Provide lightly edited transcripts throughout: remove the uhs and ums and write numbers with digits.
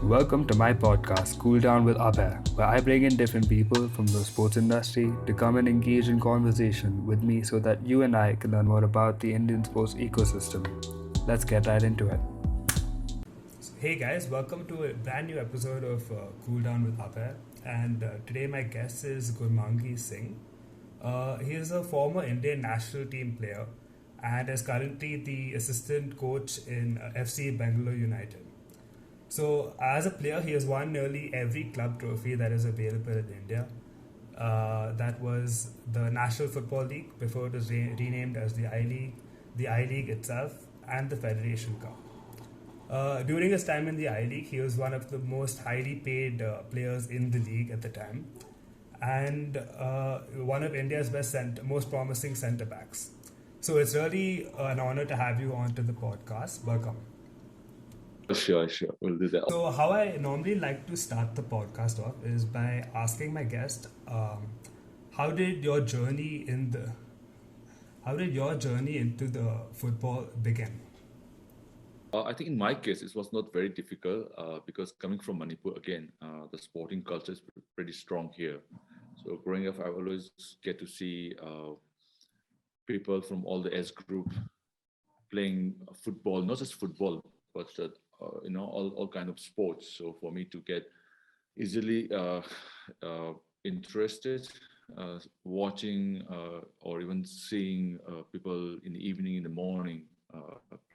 Welcome to my podcast, Cool Down with Abhay, where I bring in different people from the sports industry to come and engage in conversation with me so that you and I can learn more about the Indian sports ecosystem. Let's get right into it. Hey guys, welcome to a brand new episode of Cool Down with Abhay. And today my guest is Gouramangi Singh. He is a former Indian national team player and is currently the assistant coach in FC Bengaluru United. So, as a player, he has won nearly every club trophy that is available in India. That was the National Football League before it was renamed as the I League itself, and the Federation Cup. During his time in the I League, he was one of the most highly paid players in the league at the time, and one of India's most promising centre backs. So, it's really an honor to have you onto the podcast. Welcome. Sure. We'll do that. So, how I normally like to start the podcast off is by asking my guest, how did your journey into the football begin? I think in my case, it was not very difficult because coming from Manipur, again, the sporting culture is pretty strong here. So growing up, I always get to see people from all the S group playing football, not just football, but all kind of sports. So for me to get easily interested, watching or even seeing people in the evening, in the morning,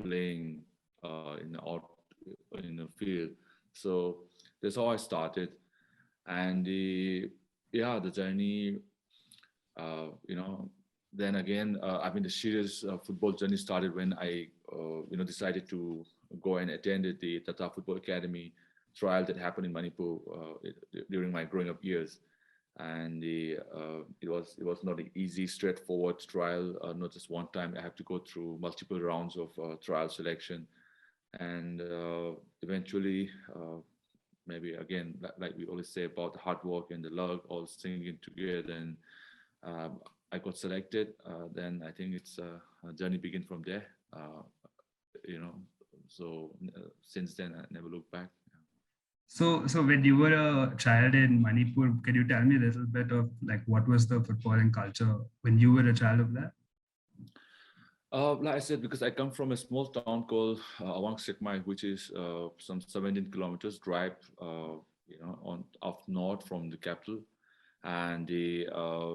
playing in the field. So that's how I started, and the journey, Then again, the serious football journey started when I decided to go and attended the Tata Football Academy trial that happened in Manipur during my growing up years, and it was not an easy, straightforward trial. Not just one time. I have to go through multiple rounds of trial selection, and eventually, maybe again, like we always say about the hard work and the luck all singing together, and I got selected. Then I think it's a journey begin from there. So since then I never looked back. So when you were a child in Manipur, can you tell me a little bit of like what was the footballing culture when you were a child of that? Like I said, because I come from a small town called Awang Sekmai, which is some 17 kilometers drive, on up north from the capital. And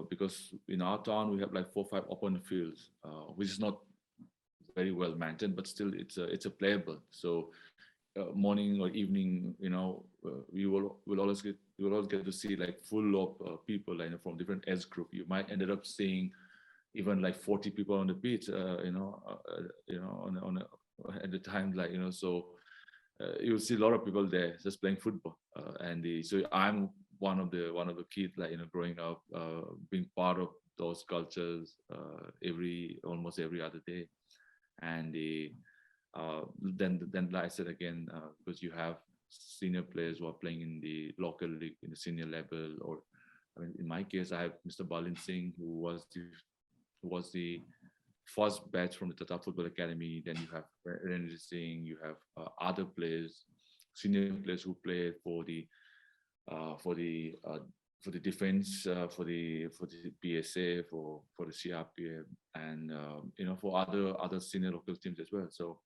because in our town we have like 4 or 5 open fields, which is not very well maintained, but still it's a playable. So morning or evening, we will always get to see like full of people, from different age group. You might ended up seeing even like 40 people on the pitch, at the time, so you'll see a lot of people there just playing football, so I'm one of the kids, growing up, being part of those cultures almost every other day, and then like I said again, because you have senior players who are playing in the local league in the senior level, or in my case, I have Mr. Balin Singh, who was the first batch from the Tata Football Academy. Then you have Ranjit Singh, you have other players, senior players who play for the defense, for the PSA, for the CRPF, and for other senior local teams as well. So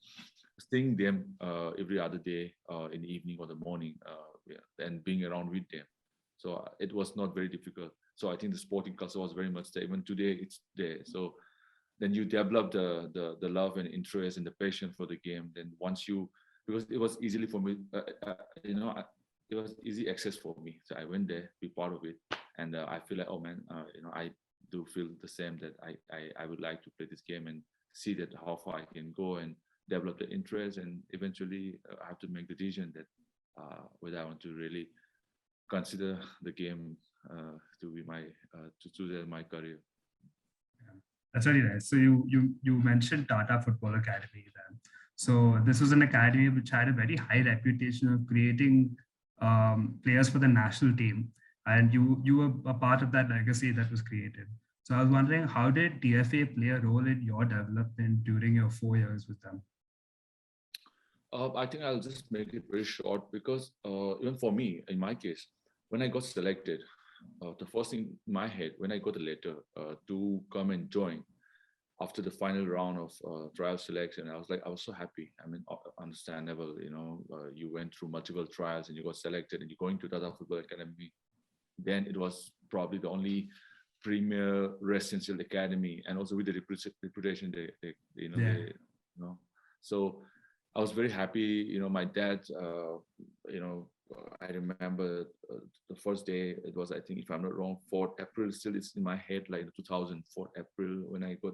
seeing them every other day, in the evening or the morning, and being around with them, so it was not very difficult. So I think the sporting culture was very much there. Even today, it's there. So then you develop the love and interest and the passion for the game. Then because it was easily for me, it was easy access for me. So I went there, be part of it, and I feel like, oh man, I do feel the same, that I would like to play this game and see that how far I can go and develop the interest, and eventually I have to make the decision that whether I want to really consider the game to be to choose my career. That's very nice. So you mentioned Tata Football Academy then. So this was an academy which had a very high reputation of creating players for the national team, and you were a part of that legacy that was created. So I was wondering, how did TFA play a role in your development during your 4 years with them? I think I'll just make it very short because even for me, in my case, when I got selected, the first thing in my head when I got the letter to come and join after the final round of trial selection, I was so happy. I mean, understandable. You went through multiple trials and you got selected, and you're going to Tata Football Academy. Then it was probably the only premier residential academy, and also with the reputation Yeah. so I was very happy. My dad, I remember the first day, it was, I think, if I'm not wrong, 4th April, still it's in my head, like 2004 April, when I got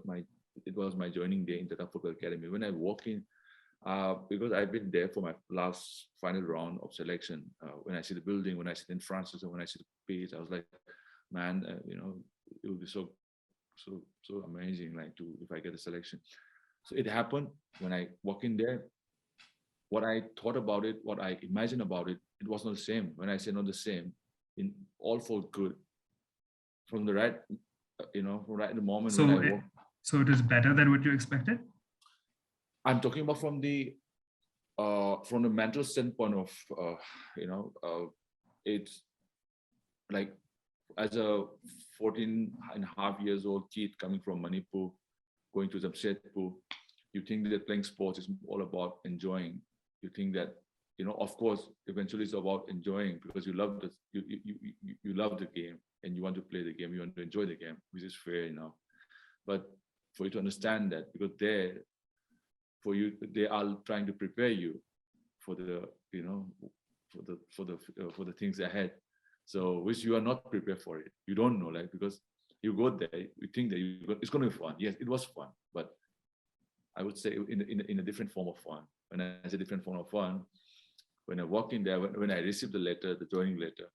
it was my joining day in Tata Football Academy. When I walk in, because I've been there for my last final round of selection, when I see the building, when I see the infrastructure, when I see the page, I was like, man, it would be so amazing, like, to if I get a selection. So it happened. When I walk in there, what I thought about it, what I imagined about it, it was not the same. When I say not the same, in all for good, from the right, from right in the moment when I So walk. so it is better than what you expected? I'm talking about from the mental standpoint of, it's like, as a 14 and a half years old kid coming from Manipur, going to Jamshedpur, you think that playing sports is all about enjoying. You think that, of course, eventually it's about enjoying, because you love you love the game and you want to play the game, you want to enjoy the game, which is fair enough. But for you to understand that, because they are trying to prepare you for the, for the things ahead. So which you are not prepared for it. You don't know, like, because you go there, you think that it's going to be fun. Yes, it was fun, but I would say in a different form of fun. When I say different form of fun, when I walk in there, when I received the letter, the joining letter,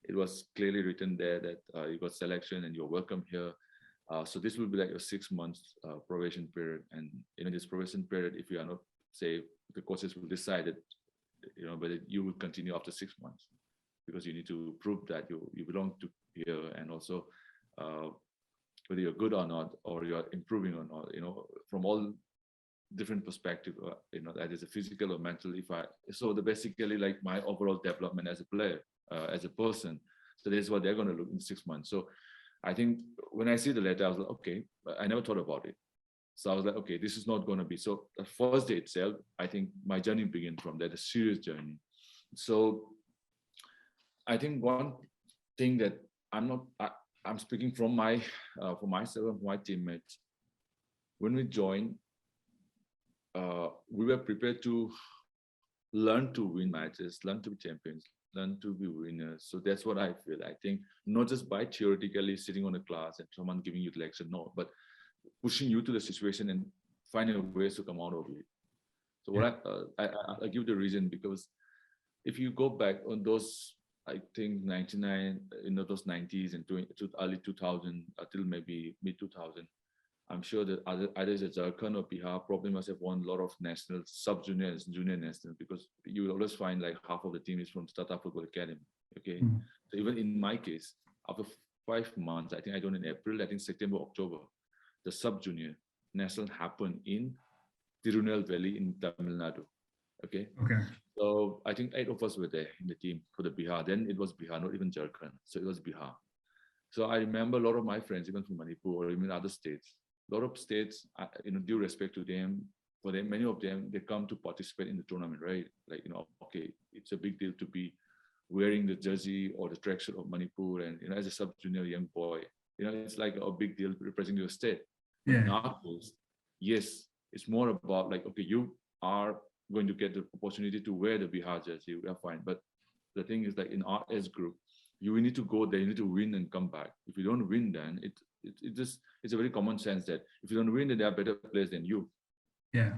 it was clearly written there that you got selection and you're welcome here. So this will be like a 6 months probation period, and this probation period, if you are not, say, the coaches will decide that, whether you will continue after 6 months, because you need to prove that you belong to here, and also whether you're good or not, or you're improving or not, from all different perspective, that is a physical or mental. Basically, like, my overall development as a player, as a person. So that's what they're going to look in 6 months. So I think when I see the letter, I was like, okay, I never thought about it. So I was like, okay, this is not going to be. So the first day itself, I think my journey began from there, the serious journey. So I think one thing that I'm speaking from for myself and my teammates. When we joined, we were prepared to learn to win matches, learn to be champions, learn to be winners. So that's what I feel. I think not just by theoretically sitting on a class and someone giving you the lecture, no, but pushing you to the situation and finding ways to come out of it. So what I give the reason, because if you go back on those, I think 99, those 90s and early 2000 until maybe mid 2000, I'm sure that either Jharkhand or Bihar probably must have won a lot of national, sub-juniors, junior national, because you will always find like half of the team is from Tata Football Academy. Okay, so even in my case, after 5 months, I think I joined in April, I think September, October, the sub-junior national happened in Tirunelveli in Tamil Nadu. Okay. So I think 8 of us were there in the team for the Bihar. Then it was Bihar, not even Jharkhand. So it was Bihar. So I remember a lot of my friends, even from Manipur or even other states. A lot of states, due respect to them, for them, many of them, they come to participate in the tournament, right? Like, okay, it's a big deal to be wearing the jersey or the tracksuit of Manipur, and as a sub-junior young boy, it's like a big deal representing your state. But in our case, yes, it's more about like, okay, you are going to get the opportunity to wear the Bihar jersey, we are fine. But the thing is, like, in our S group, you need to go there, you need to win and come back. If you don't win, then it's a very common sense that if you don't win, then there are better players than you. Yeah.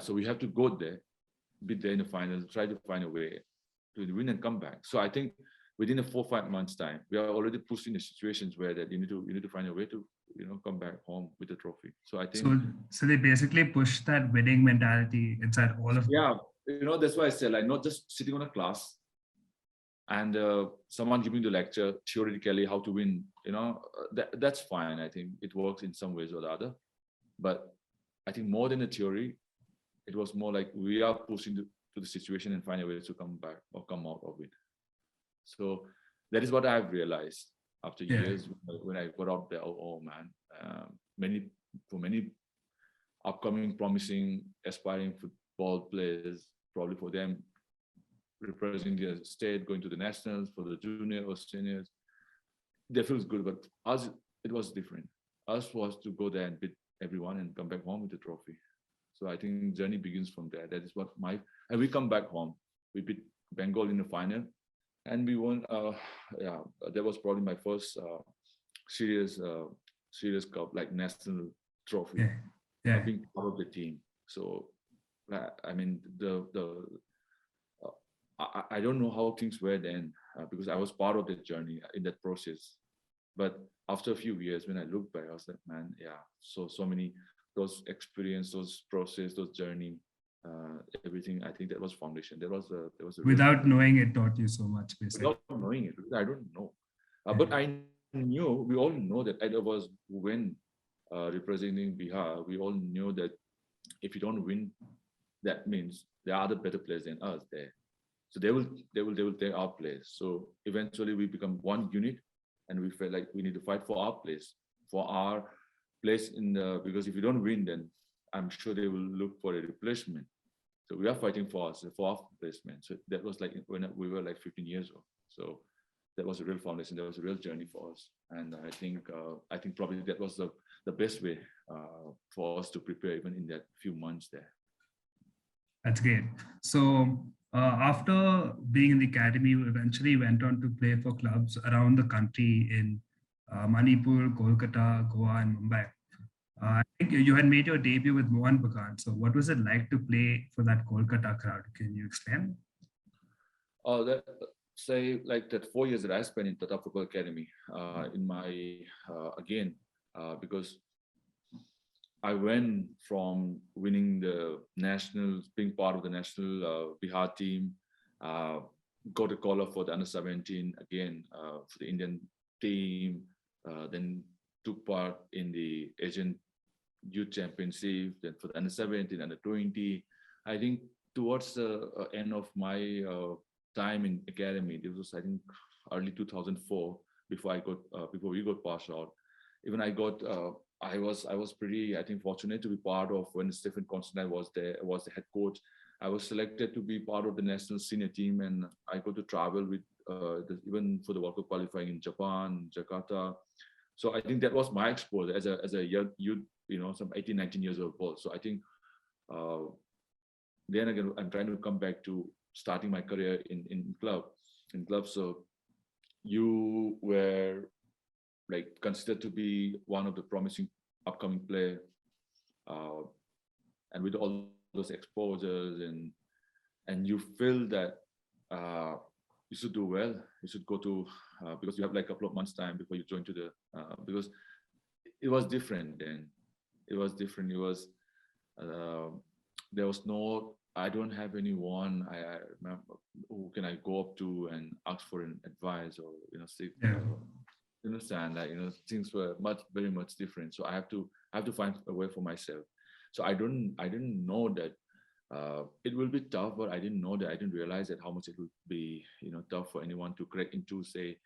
So we have to go there, be there in the final, try to find a way to win and come back. So I think within a 4 or 5 months time, we are already pushed in the situations where that you need to find a way to come back home with the trophy. So I think so they basically push that winning mentality inside all of them. That's why I said, like, not just sitting on a class and someone giving the lecture theoretically how to win, that's fine. I think it works in some ways or the other, but I think more than a theory, It was more like we are pushing to the situation and find a way to come back or come out of it. So that is what I've realized after Yeah. years when I got out there. Oh man, many upcoming, promising, aspiring football players, probably for them representing their state, going to the nationals for the junior or seniors, that feels good. But us, it was different. Us was to go there and beat everyone and come back home with the trophy. So I think journey begins from there. That is what and we come back home. We beat Bengal in the final, and we won. Yeah, that was probably my first serious serious cup, like national trophy, Yeah. Yeah. being part of the team. So I mean I don't know how things were then because I was part of the journey in that process. But after a few years, when I look back, I was like, man, yeah, so many those experience, those process, those journey, everything. I think that was foundation. There was a real Without foundation. knowing it taught you so much, basically. Without knowing it, because I don't know. Yeah. But I knew, we all know that I was when representing Bihar, we all knew that if you don't win, that means there are other better players than us there. So they will take our place. So eventually we become one unit, and we felt like we need to fight for our place in the, because if you don't win, then I'm sure they will look for a replacement. So we are fighting for our replacement. So that was like when we were like 15 years old. So that was a real foundation. That was a real journey for us. And I think probably that was the best way for us to prepare even in that few months there. That's great. So after being in the academy, you eventually went on to play for clubs around the country in Manipur, Kolkata, Goa, and Mumbai. I think you had made your debut with Mohan Bagan. So what was it like to play for that Kolkata crowd? Can you explain? Oh, that say like that 4 years that I spent in Tata Football Academy in my again because I went from winning the nationals, being part of the national Bihar team, uh, got a call up for the under 17 again for the Indian team, then took part in the Asian Youth Championship, then for the under 17, under 20. I think towards the end of my time in academy, this was I think early 2004 before we got passed out. Even I got I was pretty I think fortunate to be part of when Stephen Constantine was the head coach. I was selected to be part of the national senior team, and I got to travel with even for the World Cup qualifying in Japan, Jakarta. So I think that was my exposure as a young youth, some 18, 19 years old. So I think uh, then again I'm trying to come back to starting my career in club. So you were like considered to be one of the promising upcoming player, uh, and with all those exposures and you feel that you should do well. You should go to because you have like a couple of months time before you join to the because it was different then. It was different. It was uh, there was no. I don't have anyone. I remember who can I go up to and ask for an advice or seek. Yeah. Understand that things were very much different. So I have to find a way for myself. So I didn't know that it will be tough, but I didn't know that. I didn't realize that how much it would be tough for anyone to crack into say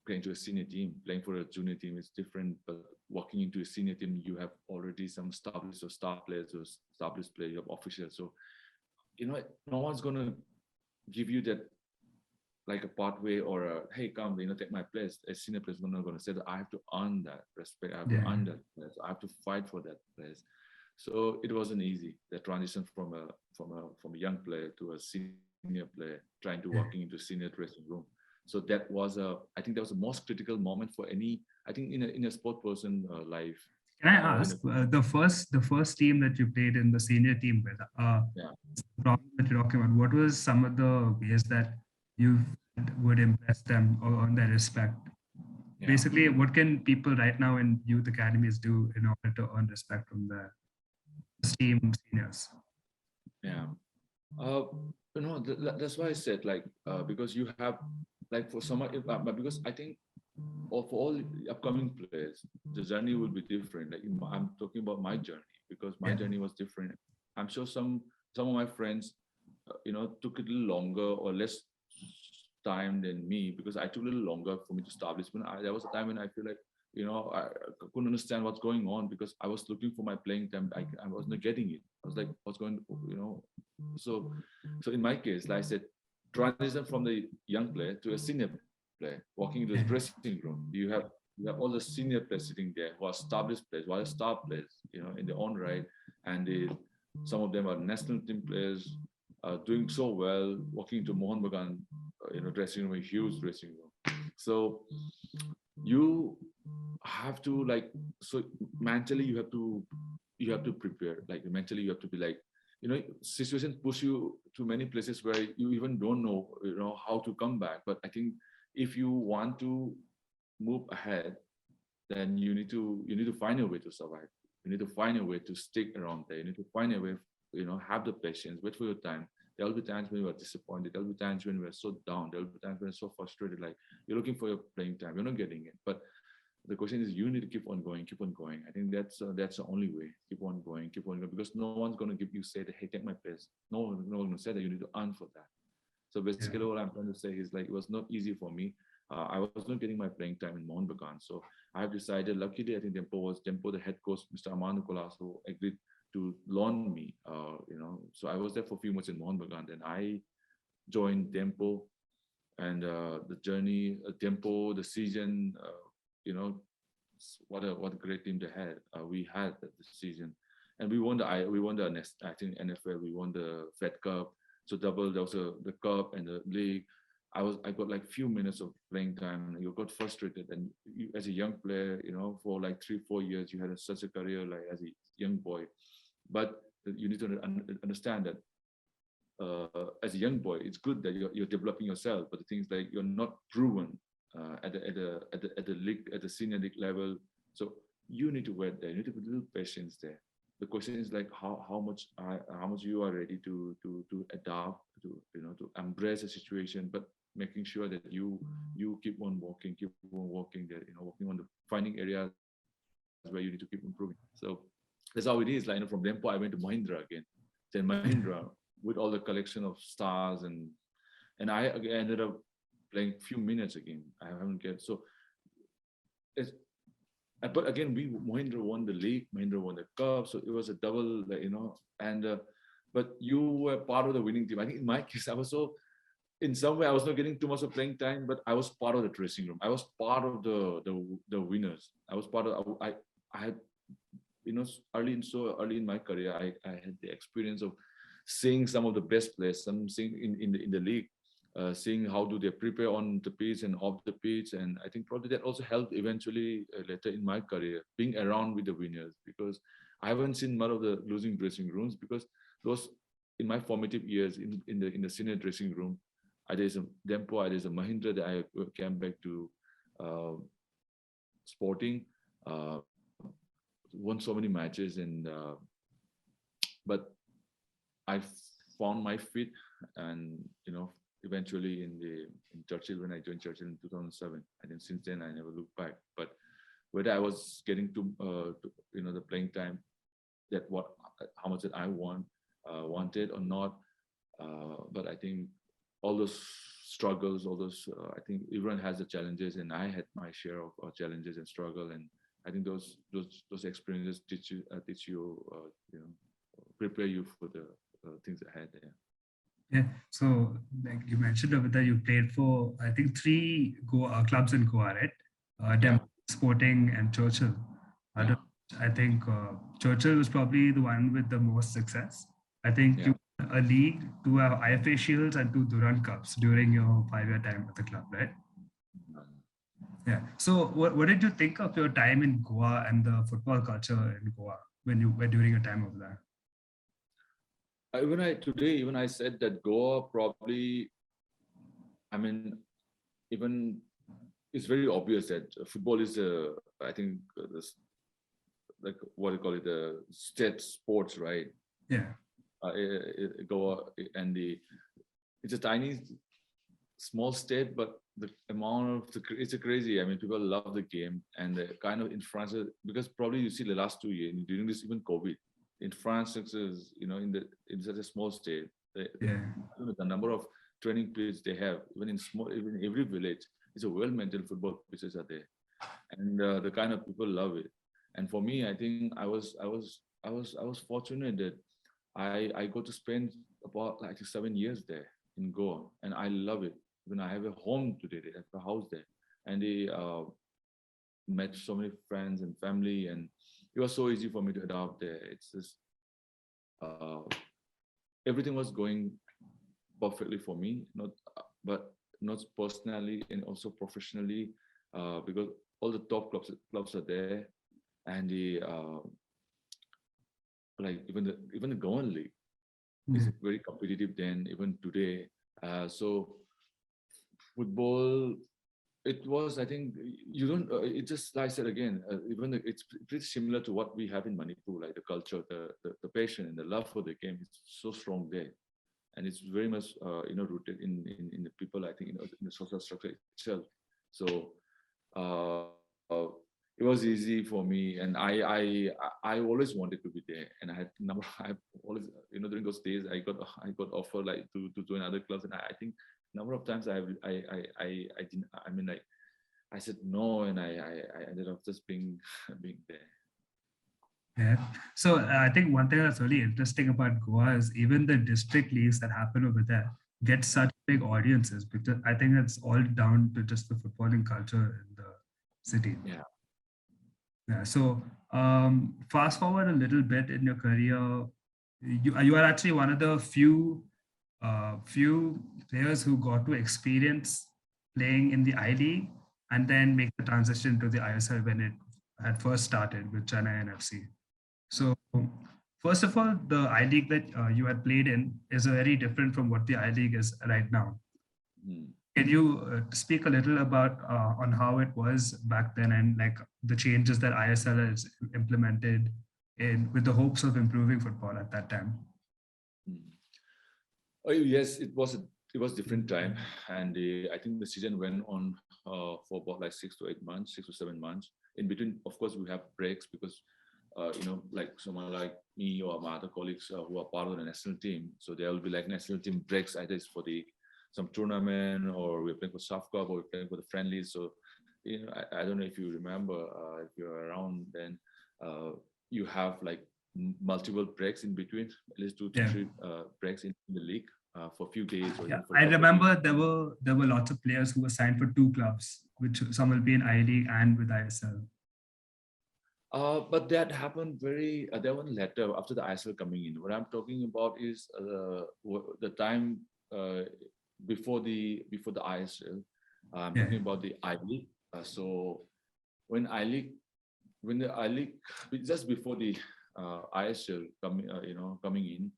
playing to a senior team. Playing for a junior team is different, but walking into a senior team, you have already some established or star players or established players, you have officials. So no one's gonna give you that like a pathway or a hey come take my place. A senior player is not going to say that I have to earn that respect. I have to Yeah. earn that place. I have to fight for that place. So it wasn't easy, the transition from a young player to a senior player trying to Yeah. walking into senior dressing room. So that was I think that was the most critical moment for any, I think in a sport person life. Can I Or ask the first team that you played in the senior team with? yeah The problem that you're talking about. What was some of the ways that you would impress them or earn their respect? yeah Basically, what can people right now in youth academies do in order to earn respect from the team seniors? yeah uh, that's why I said like because you have like for some because I think or for all upcoming players, the journey will be different. Like I'm talking about my journey because my Yeah. journey was different. I'm sure some of my friends, took a little longer or less time than me, because I took a little longer for me to establish. There was a time when I feel like, I couldn't understand what's going on, because I was looking for my playing time. I was not getting it. I was like, what's going, so in my case, like I said, transition from the young player to a senior player, walking into the Yeah. dressing room. You have all the senior players sitting there who are established players, who are star players, in their own right, and some of them are national team players, doing so well, walking into Mohan Bagan, dressing room, a huge dressing room. So you have to, like, so mentally you have to prepare, like mentally you have to be like, situations push you to many places where you even don't know, how to come back. But I think if you want to move ahead, then you need to find a way to survive. You need to find a way to stick around there. You need to find a way, have the patience, wait for your time. There'll be times when you are disappointed. There'll be times when we're so down. There'll be times when you're so frustrated, like you're looking for your playing time, you're not getting it. But the question is, you need to keep on going, keep on going. I think that's the only way. Keep on going, keep on going, because no one's going to give you, say that, hey, take my place. No one going to say that. You need to earn for that. So Yeah. basically, what I'm trying to say is, like, it was not easy for me. I was not getting my playing time in Mohun Bagan. So I have decided, luckily, I think Tempo, the head coach, Mr. Aman Kolas, who agreed to loan me. So I was there for a few months in Mohun Bagan. Then I joined Tempo, and the journey, Tempo, the season, what a great team they had. We had this season, and we won the next, I think, NFL. We won the Fed Cup, so double. There was the cup and the league. I got like few minutes of playing time. You got frustrated, and you, as a young player, for like 3-4 years, you had such a career, like as a young boy. But you need to understand that, as a young boy, it's good that you're developing yourself. But the things, like, you're not proven at the league, at the senior league level. So you need to wait there. You need to put a little patience there. The question is, like, how much you are ready to adapt, to embrace a situation, but making sure that you keep on walking there, working on the finding areas where you need to keep improving. So that's how it is. Like, from Dempo, I went to Mahindra again. Then Mahindra, with all the collection of stars, and I again ended up playing few minutes again. I haven't get so. It's, but again, Mahindra won the league, Mahindra won the cup, so it was a double, like, and but you were part of the winning team. I think in my case, I was so, in some way, I was not getting too much of playing time, but I was part of the dressing room. I was part of the winners. I was part of. I had, early in my career, I had the experience of seeing some of the best players, some seeing in the league, seeing how do they prepare on the pitch and off the pitch. And I think probably that also helped eventually, later in my career, being around with the winners, because I haven't seen much of the losing dressing rooms, because those, in my formative years in the senior dressing room, there's a Dempo, there's a Mahindra that I came back to, uh, Sporting, uh, won so many matches, and but I found my feet, and eventually in Churchill, when I joined Churchill in 2007, and then since then I never looked back. But whether I was getting to the playing time, that what how much that I wanted or not, but I think all those struggles, all those, I think everyone has the challenges, and I had my share of challenges and struggle, and I think those experiences prepare you for the things ahead. Yeah. Yeah. So, like you mentioned over there, you played for, I think, three clubs in Goa, right? Yeah. Sporting, and Churchill. Yeah. I think Churchill was probably the one with the most success. I think Yeah. you won a league, two IFA Shields, and two Durand Cups during your 5-year time at the club, right? Yeah. So, what did you think of your time in Goa and the football culture in Goa when you were during your time over there? Even I said that Goa probably, I mean, even it's very obvious that football is I think, this, like, what do you call it, the state sports, right? Yeah. Goa, and it's a tiny, small state, but the amount of it's a crazy. I mean, people love the game, and the kind of influences, because probably you see the last 2 years during this, even COVID. in France, in such a small state, Yeah. the number of training pitches they have, even in every village, it's a well-maintained football pitches are there, and the kind of people love it. And for me, I think I was fortunate that I got to spend about like 7 years there in Goa, and I love it. When I have a home today, they have a house there, and they met so many friends and family, and it was so easy for me to adopt there. It's just uh, everything was going perfectly for me, not but not personally and also professionally, because all the top clubs are there, and the like even the Goan League is Yeah. very competitive then, even today. So football, it was, I think, you don't it just, like I said again, it's pretty similar to what we have in Manipur, like the culture, the passion and the love for the game is so strong there, and it's very much rooted in the people, I think, in the social structure itself. So it was easy for me, and I always wanted to be there, and I had number I always, during those days, I got offer like to join other clubs, and I think number of times I didn't, I mean, like, I said no, and I ended up just being being there. Yeah. So I think one thing that's really interesting about Goa is even the district leagues that happen over there get such big audiences, because I think it's all down to just the footballing culture in the city. Yeah. Yeah. So fast forward a little bit in your career, you are actually one of the few players who got to experience playing in the I League and then make the transition to the ISL when it had first started with Chennai and FC. So, first of all, the I League that you had played in is very different from what the I League is right now. Mm. Can you speak a little about on how it was back then and like the changes that ISL has implemented in with the hopes of improving football at that time? Mm. Oh yes, it was different time, and I think the season went on for about like 6 to 8 months, 6 to 7 months. In between, of course, we have breaks because like someone like me or my other colleagues who are part of the national team, so there will be like national team breaks, either it's for the some tournament, or we're playing for SAF Cup, or we're playing for the friendlies. So I don't know if you remember, if you're around then, uh, you have like multiple breaks in between, at least two to Yeah. three breaks in the league for a few days or Yeah, even for a I couple of weeks. remember there were lots of players who were signed for two clubs, which some will be in I League and with ISL. But that happened that one later after the ISL coming in. What I'm talking about is the time before the ISL. I'm Yeah, talking about the I League. So when I League, when the I League, just before the ISL coming in,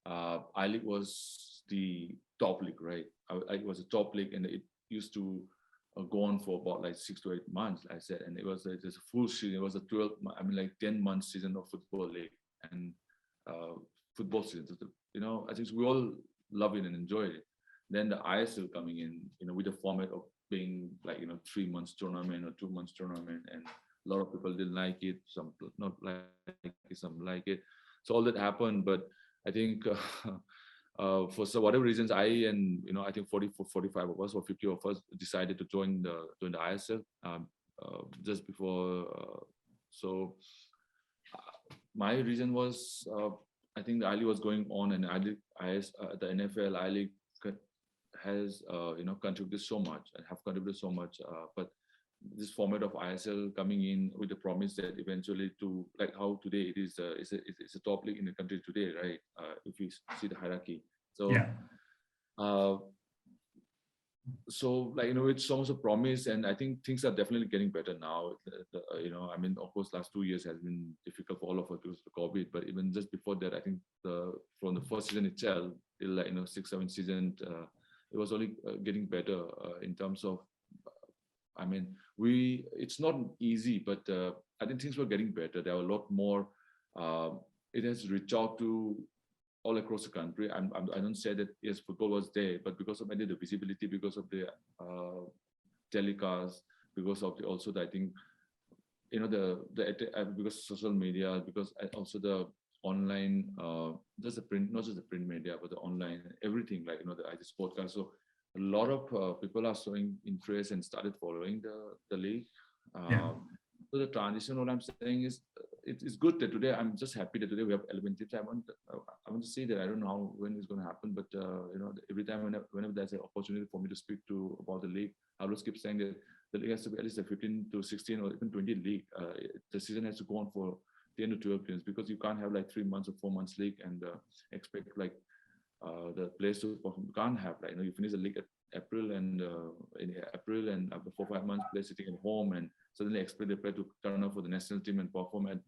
I League was the top league, right? It was a top league, and it used to go on for about like 6 to 8 months, like I said, and it was a full season. It was a 12, I mean, like 10 month season of football league and uh, football season. So I think we all love it and enjoy it. Then the ISL coming in, with the format of being like 3 months tournament or 2 months tournament, and a lot of people didn't like it. Some not like it, some like it. So all that happened, but I think. For whatever reasons, I think 40, 45 of us or 50 of us decided to join the ISL just before. So my reason was, I think the I League was going on, and the NFL I League has contributed so much and have contributed so much, but this format of ISL coming in with the promise that eventually, to like how today it is, it's a top league in the country today, right? If you see the hierarchy. yeah, So uh, like it's almost a promise, and I think things are definitely getting better now. I mean, of course, last 2 years has been difficult for all of us because of COVID, but even just before that, I think from the first season itself till like 6, 7 season, it was only getting better in terms of, I mean, it's not easy, but I think things were getting better. There were a lot more. It has reached out to all across the country. I don't say that yes, football was there, but because of maybe the visibility, because of the telecast, because of also I think because of social media, because also the online, just the print, not just the print media, but the online, everything, like, the IT podcast. So a lot of people are showing interest and started following the league. Yeah. So the transition, what I'm saying is, it's good that today, I'm just happy that today we have 11 teams. I want to see that. I don't know when it's going to happen, but every time whenever there's an opportunity for me to speak to about the league, I always keep saying that the league has to be at least a 15 to 16 or even 20 league. The season has to go on for 10 to 12 games, because you can't have like 3 months or 4 months league and expect like the players to perform. You can't have, like, you finish the league at April, and in April, and after 4 5 months players sitting at home and suddenly expect the player to turn up for the national team and perform at,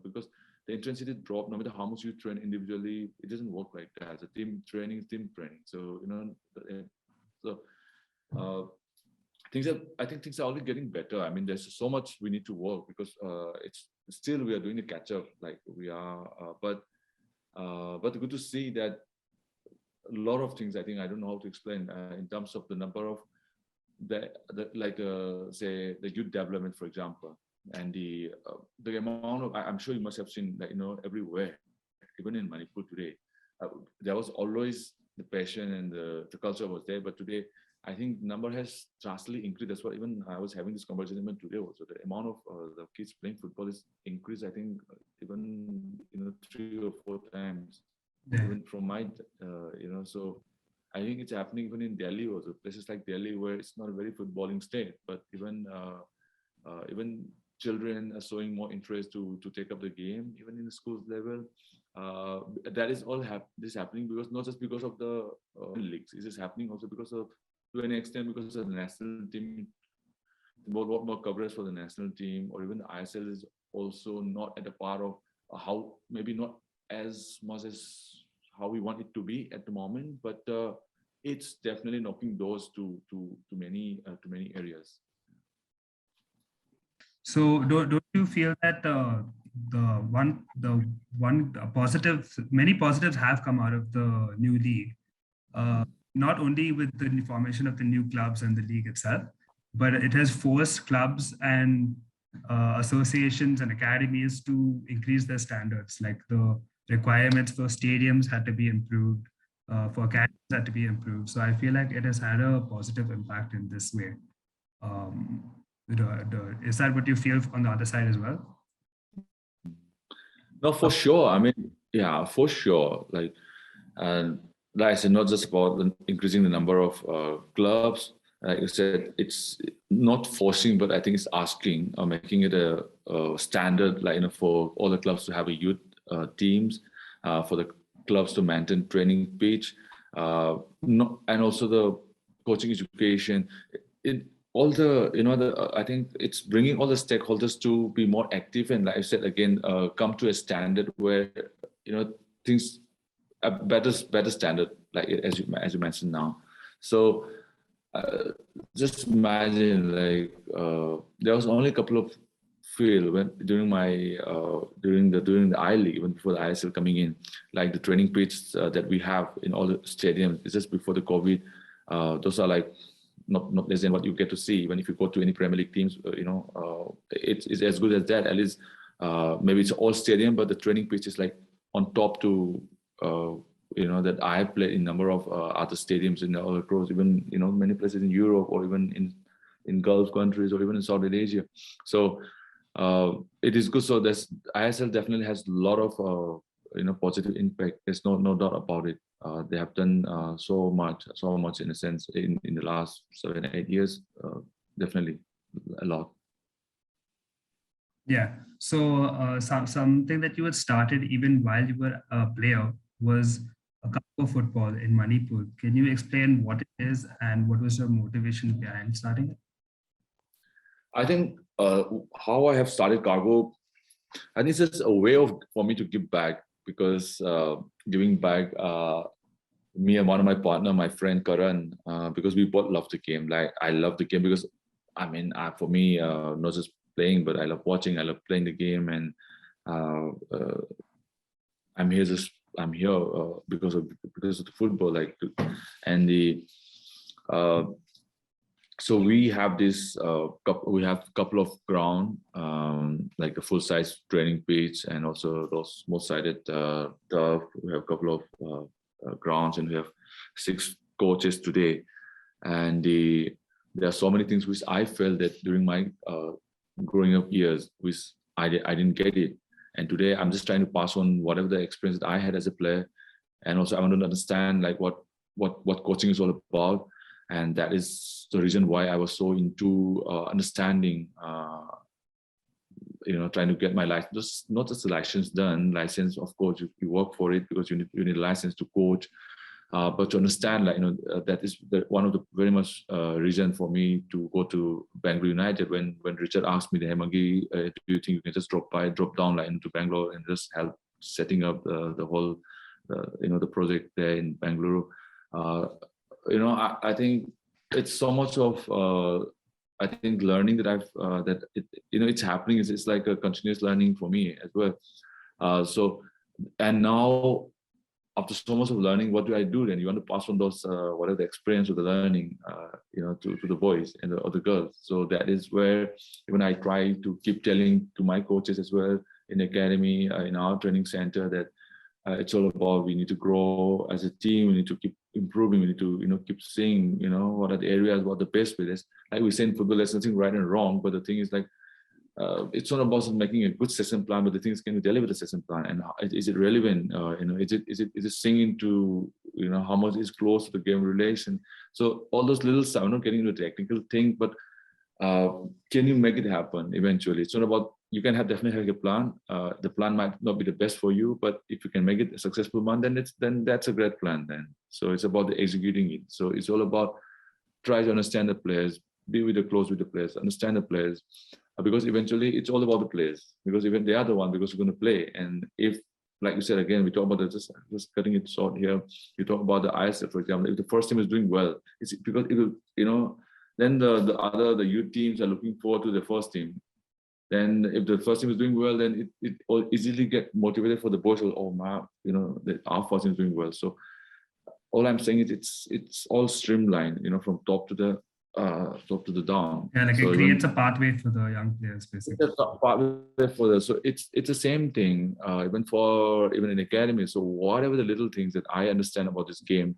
because the intensity drop. No matter how much you train individually, it doesn't work like that. The team training is team training. So so uh, I think things are only getting better. I mean, there's so much we need to work, because it's still, we are doing the catch up, like we are, but good to see that a lot of things, I think, I don't know how to explain, in terms of the number of the like say the youth development, for example, and the amount of, I'm sure you must have seen, like, everywhere, even in Manipur today, there was always the passion and the culture was there, but today I think number has drastically increased. That's what, even I was having this conversation even today also. The amount of the kids playing football is increased. I think even 3 or 4 times, Yeah. even from my So I think it's happening even in Delhi also. Places like Delhi, where it's not a very footballing state, but even children are showing more interest to take up the game, even in the schools level. That is all this happening because, not just because of the leagues. It is happening also because of, to an extent, because of the national team. Lot more coverage for the national team, or even the ISL is also not at a part of how, maybe not as much as how we want it to be at the moment, but it's definitely knocking doors to many areas. So don't you feel that the one positive, many positives have come out of the new league, not only with the formation of the new clubs and the league itself, but it has forced clubs and associations and academies to increase their standards. Like the requirements for stadiums had to be improved, for academies had to be improved. So I feel like it has had a positive impact in this way. Um, is that what you feel on the other side as well? No, for sure. I mean, yeah, for sure. And like I said, not just about increasing the number of clubs. Like you said, it's not forcing, but I think it's asking, or making it a standard, like, for all the clubs to have a youth teams, for the clubs to maintain training pitch, and also the coaching education. All the I think it's bringing all the stakeholders to be more active, and like I said again, come to a standard where things, a better standard, like as you mentioned now. So just imagine, like, there was only a couple of field when during my during the I League, even before the ISL coming in, like the training pitch that we have in all the stadiums. It's just before the COVID. Those are like not less than what you get to see. Even if you go to any Premier League teams, it's as good as that. At least maybe it's all stadium, but the training pitch is like on top to that I have played in number of other stadiums in all across, even many places in Europe, or even in Gulf countries, or even in Southeast Asia. So it is good. So this ISL definitely has a lot of positive impact. There's no doubt about it. They have done so much in a sense in the last 7 8 years. Definitely a lot. Yeah. So something that you had started even while you were a player was a cup of football in Manipur. Can you explain what it is and what was your motivation behind starting it? I think how I have started Cargo, I think it's just a way for me to give back, because giving back, me and one of my partner, my friend Karan, because we both love the game. Like, I love the game because, I mean, for me, not just playing, but I love watching. I love playing the game, and I'm here because of the football, like, and the So we have this we have a couple of ground, like a full size training pitch, and also those small sided turf. We have a couple of grounds, and we have 6 coaches today. And there are so many things which I felt that during my growing up years, which I didn't get it. And today I'm just trying to pass on whatever the experience that I had as a player, and also I want to understand like what coaching is all about. And that is the reason why I was so into understanding, trying to get my license, not just the license done. License, of course, you work for it because you need a license to coach. But to understand, that is one of the very much reason for me to go to Bangalore United. When Richard asked me, Mangi, do you think you can just drop down into Bangalore and just help setting up the whole, the project there in Bangalore? I think it's so much of I think learning that it's happening. It's like a continuous learning for me as well. And now, after so much of learning, what do I do then? You want to pass on those whatever the experience of the learning, to the boys and or the girls. So that is where even I try to keep telling to my coaches as well in the academy, in our training center, that it's all about we need to grow as a team. We need to keep improving. We need to keep seeing what are the areas, what the best way is. Like we say in football, there's nothing right and wrong, but the thing is like, it's not about making a good session plan, but the thing is, can you deliver the session plan, and is it relevant? Is it singing to how much is close to the game relation? So all those little stuff. I'm not getting into a technical thing, but can you make it happen eventually? It's not about, you can definitely have a plan. The plan might not be the best for you, but if you can make it a successful one, then that's a great plan. Then so it's about the executing it. So it's all about try to understand the players, be close with the players, understand the players. Because eventually it's all about the players, because even they are the one, because we're going to play. And if, like you said, again, we talk about just cutting it short here, you talk about the ISL, for example. If the first team is doing well, it's because it will, then the youth teams are looking forward to the first team. Then if the first team is doing well, then it easily get motivated for the boys. Oh my, our first team is doing well. So all I'm saying is it's all streamlined, from top to the down. Yeah, like so it creates a pathway for the young players, basically. So it's the same thing, even in academy. So whatever the little things that I understand about this game,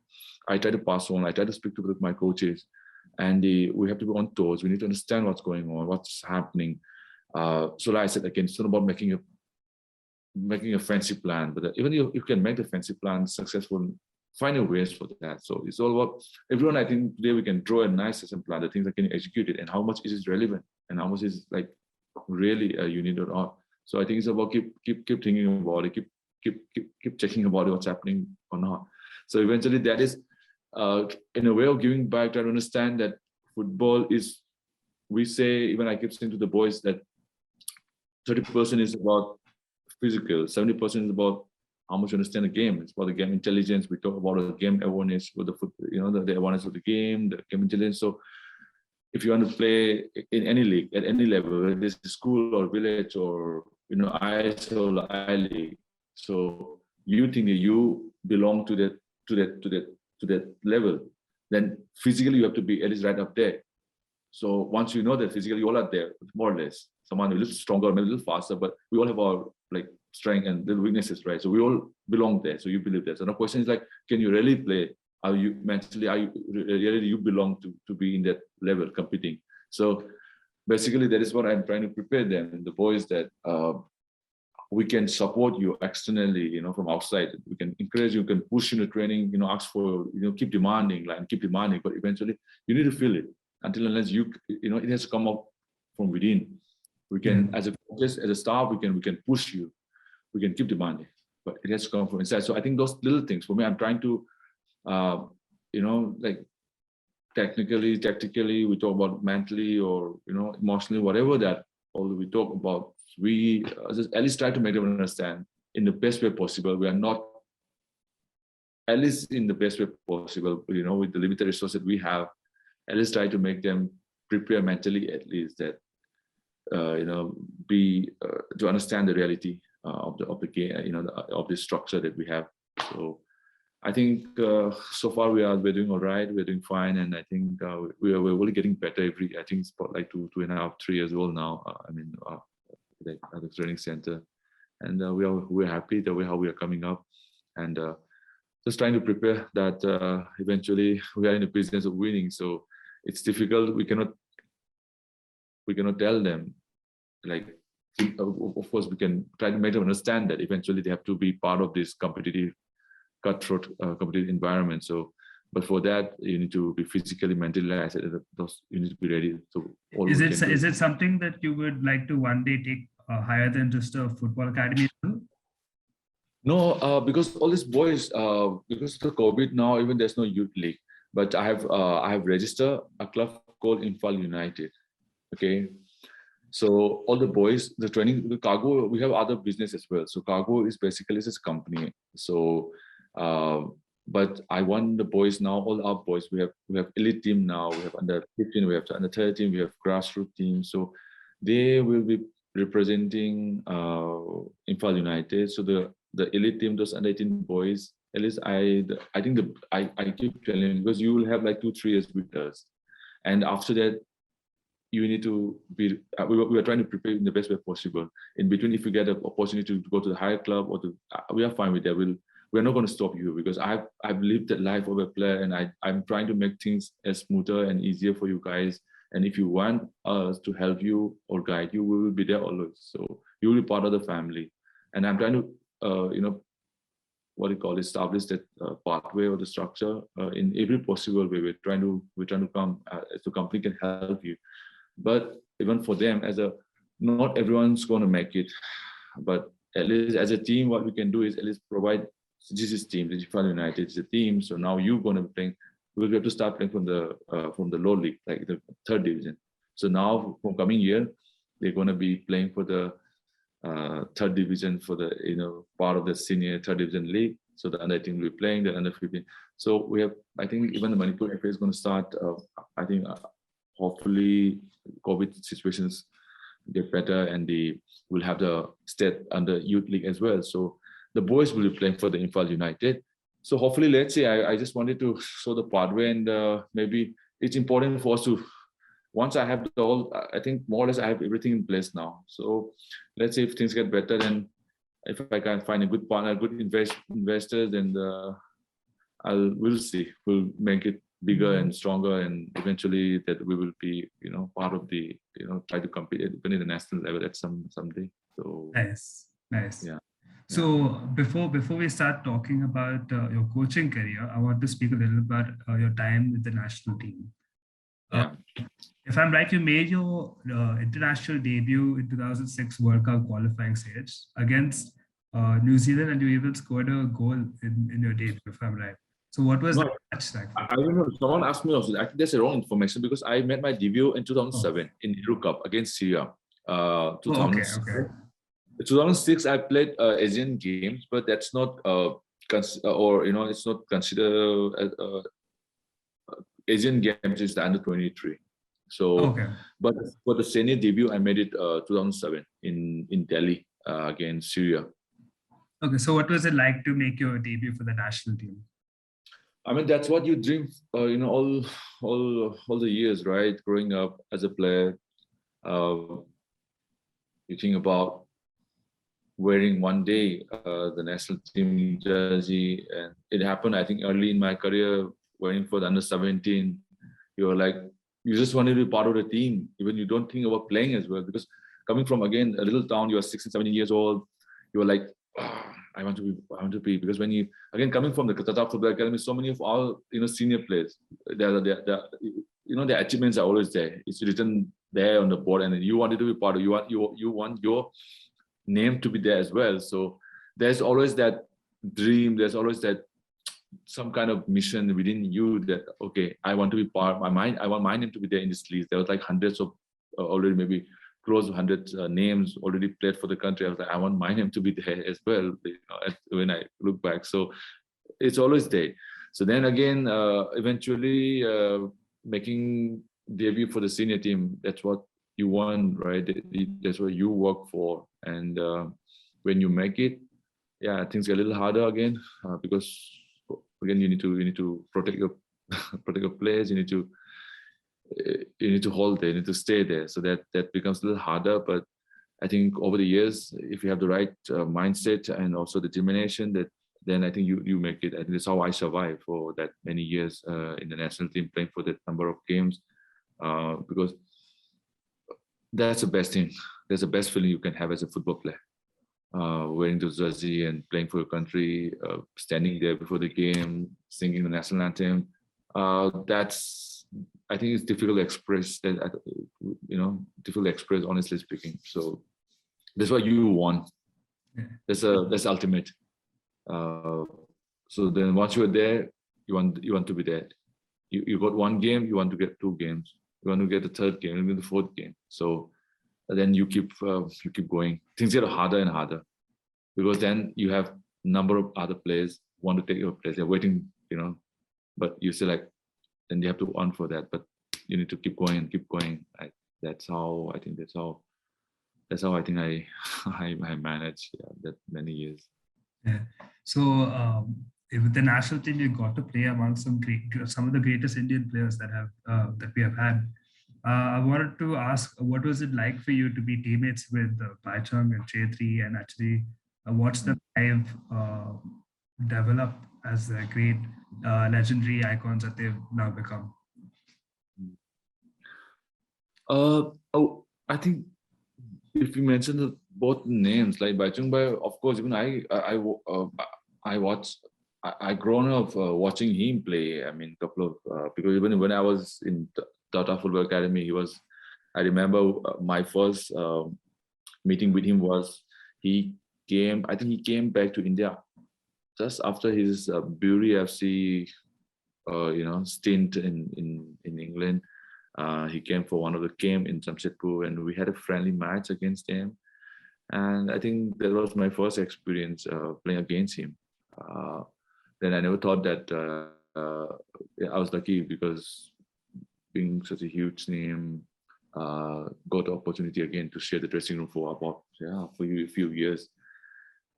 I try to pass on. I try to speak to my coaches, and we have to be on toes. We need to understand what's going on, what's happening. So like I said, again, it's not about making a fancy plan, but even you can make the fancy plan successful, find a ways for that. So it's all about everyone. I think today we can draw a nice system plan, the things that can execute it, and how much is it relevant, and how much is like really you need or not. So I think it's about keep thinking about it, keep checking about what's happening or not. So eventually that is in a way of giving back. To understand that football is, we say, even I keep saying to the boys that 30% is about physical, 70% is about how much you understand the game. It's about the game intelligence. We talk about the game awareness with the awareness of the game intelligence. So if you want to play in any league at any level, whether it's school or village or ISL or I League, so you think that you belong to that level, then physically you have to be at least right up there. So once you know that physically you all are there, more or less. Someone a little stronger, maybe a little faster, but we all have our strength and little weaknesses, right? So we all belong there. So you believe that. So the question is like, can you really play? Are you really you belong to be in that level competing? So basically that is what I'm trying to prepare them, the boys, that we can support you externally, from outside. We can encourage you, can push you in the training, ask for, keep demanding, but eventually you need to feel it. Until unless it has to come up from within. We can, as a staff, we can push you, we can keep demanding, but it has to come from inside. So I think those little things for me, I'm trying to, like technically, tactically, we talk about mentally or emotionally, whatever that all we talk about, we just at least try to make them understand in the best way possible. We are not, at least in the best way possible, with the limited resources that we have, at least try to make them prepare mentally, at least that be to understand the reality of the game, of the structure that we have. So I think so far we're doing all right. We're doing fine, and I think we're really getting better every. I think it's about like 2.5, 3 years old now. Like at the training center, and we're happy the way how we are coming up, and just trying to prepare that eventually we are in the business of winning. So it's difficult. We cannot tell them, like, of course we can try to make them understand that eventually they have to be part of this competitive, cutthroat competitive environment. So but for that you need to be physically, mentally, I said, you need to be ready. So all Is we it can do. is it something that you would like to one day take higher than just a football academy? No, because all these boys, because of the COVID now, even there's no youth league. But I have registered a club called Imphal United. Okay, so all the boys, the training, the cargo, we have other business as well. So cargo is basically just a company. So, but I want the boys now, all our boys. We have elite team now. We have under 15. We have under 13. We have grassroots team. So they will be representing Imphal United. So the elite team, those under 18 boys, at least I think I keep telling, because you will have like 2-3 years with us, and after that you need to be. We are trying to prepare in the best way possible. In between, if you get an opportunity to go to the higher club or to, we are fine with that. We're not going to stop you, because I've lived that life of a player, and I'm trying to make things as smoother and easier for you guys. And if you want us to help you or guide you, we will be there always. So you will be part of the family. And I'm trying to, what do you call it, establish that pathway or the structure in every possible way. We're trying to come as the company can help you. But even for them, not everyone's going to make it. But at least as a team, what we can do is at least provide. This is team. The Imphal United is a team. So now you're going to be playing. We have to start playing from the low league, like the third division. So now from coming year, they're going to be playing for the third division, for the part of the senior third division league. So the under 18 will be playing, the under 15. So we have, I think even the Manipur FA is going to start. I think hopefully COVID situations get better, and will have the state under youth league as well. So the boys will be playing for the Imphal United. So hopefully, let's see. I just wanted to show the pathway, and maybe it's important for us to. Once I have the whole, I think more or less I have everything in place now. So let's see if things get better. Then, if I can find a good partner, good investors, then we'll see. We'll make it bigger and stronger, and eventually that we will be, part of the, try to compete even in the national level at someday. So Nice. yeah. So before we start talking about your coaching career, I want to speak a little about your time with the national team. Yeah. If I'm right, you made your international debut in 2006 World Cup qualifying stage against New Zealand, and you even scored a goal in your debut, if I'm right. So what was that match like? I don't know. Someone asked me also. I think that's the wrong information, because I made my debut in 2007 in Euro Cup against Syria. 2006. Okay. 2006, I played Asian games, but that's not it's not considered Asian games. Is the under 23. So, but for the senior debut, I made it 2007 in Delhi against Syria. Okay, so what was it like to make your debut for the national team? I mean, that's what you dream, all the years, right? Growing up as a player, you think about wearing one day the national team jersey, and it happened, I think, early in my career, wearing for the under 17. You're like, you just want to be part of the team, even you don't think about playing as well, because coming from, again, a little town, you are 16, 17 years old, you're like, I want to be, because when you, again, coming from the Tata Football Academy, so many of our, senior players, their achievements are always there. It's written there on the board, and you wanted to be part of, you want your name to be there as well. So there's always that dream, there's always that some kind of mission within you that, okay, I want to be part of my mind. I want my name to be there in this list. There was like hundreds of already, maybe close to 100 names already played for the country. I was like, I want my name to be there as well, when I look back. So it's always there. So then again, eventually making debut for the senior team, that's what you want, right? That's what you work for. And when you make it, yeah, things get a little harder again, because again, you need to protect your protect your players. You need to hold there, you need to stay there. So that becomes a little harder. But I think over the years, if you have the right mindset and also determination, then I think you make it. I think that's how I survived for that many years in the national team, playing for that number of games, because that's the best thing. That's the best feeling you can have as a football player. Wearing the jersey and playing for your country, standing there before the game, singing the national anthem. That's, I think it's difficult to express. Difficult to express, honestly speaking. So that's what you want. That's ultimate. So then once you're there, you want to be there. You got one game, you want to get 2 games. You want to get the 3rd game, even the 4th game. So then you keep going. Things get harder and harder, because then you have number of other players want to take your place. They're waiting, but you still then you have to earn for that. But you need to keep going and keep going. That's how I think I managed that many years. Yeah. So with the national team, you got to play among some of the greatest Indian players that we have had. I wanted to ask, what was it like for you to be teammates with Baichung and Chetri, and actually watch the 5 develop as the great legendary icons that they've now become? I think if you mention both names, like Baichung Bhai, of course, even I grown up watching him play. I mean, because even when I was in Tata Football Academy, I remember my first meeting with him was I think he came back to India just after his Bury FC stint in England. He came for one of the game in Jamshedpur, and we had a friendly match against him. And I think that was my first experience playing against him. Then I never thought that I was lucky, because being such a huge name, got the opportunity again to share the dressing room for a few years.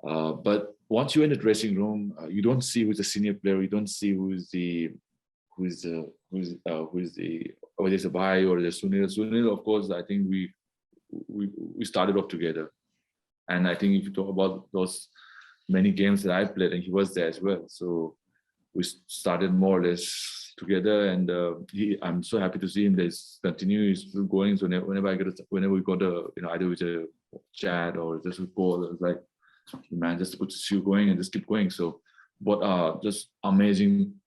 But once you're in the dressing room, you don't see who's the senior player. You don't see who's the whether it's Abhay or the Sunil. Sunil, of course, I think we started off together, and I think if you talk about those many games that I played, and he was there as well. So we started more or less together, and I'm so happy to see him. There's continues going. So whenever we got either with a chat or just a call, it's like, man, just put you going and just keep going. So, but just amazing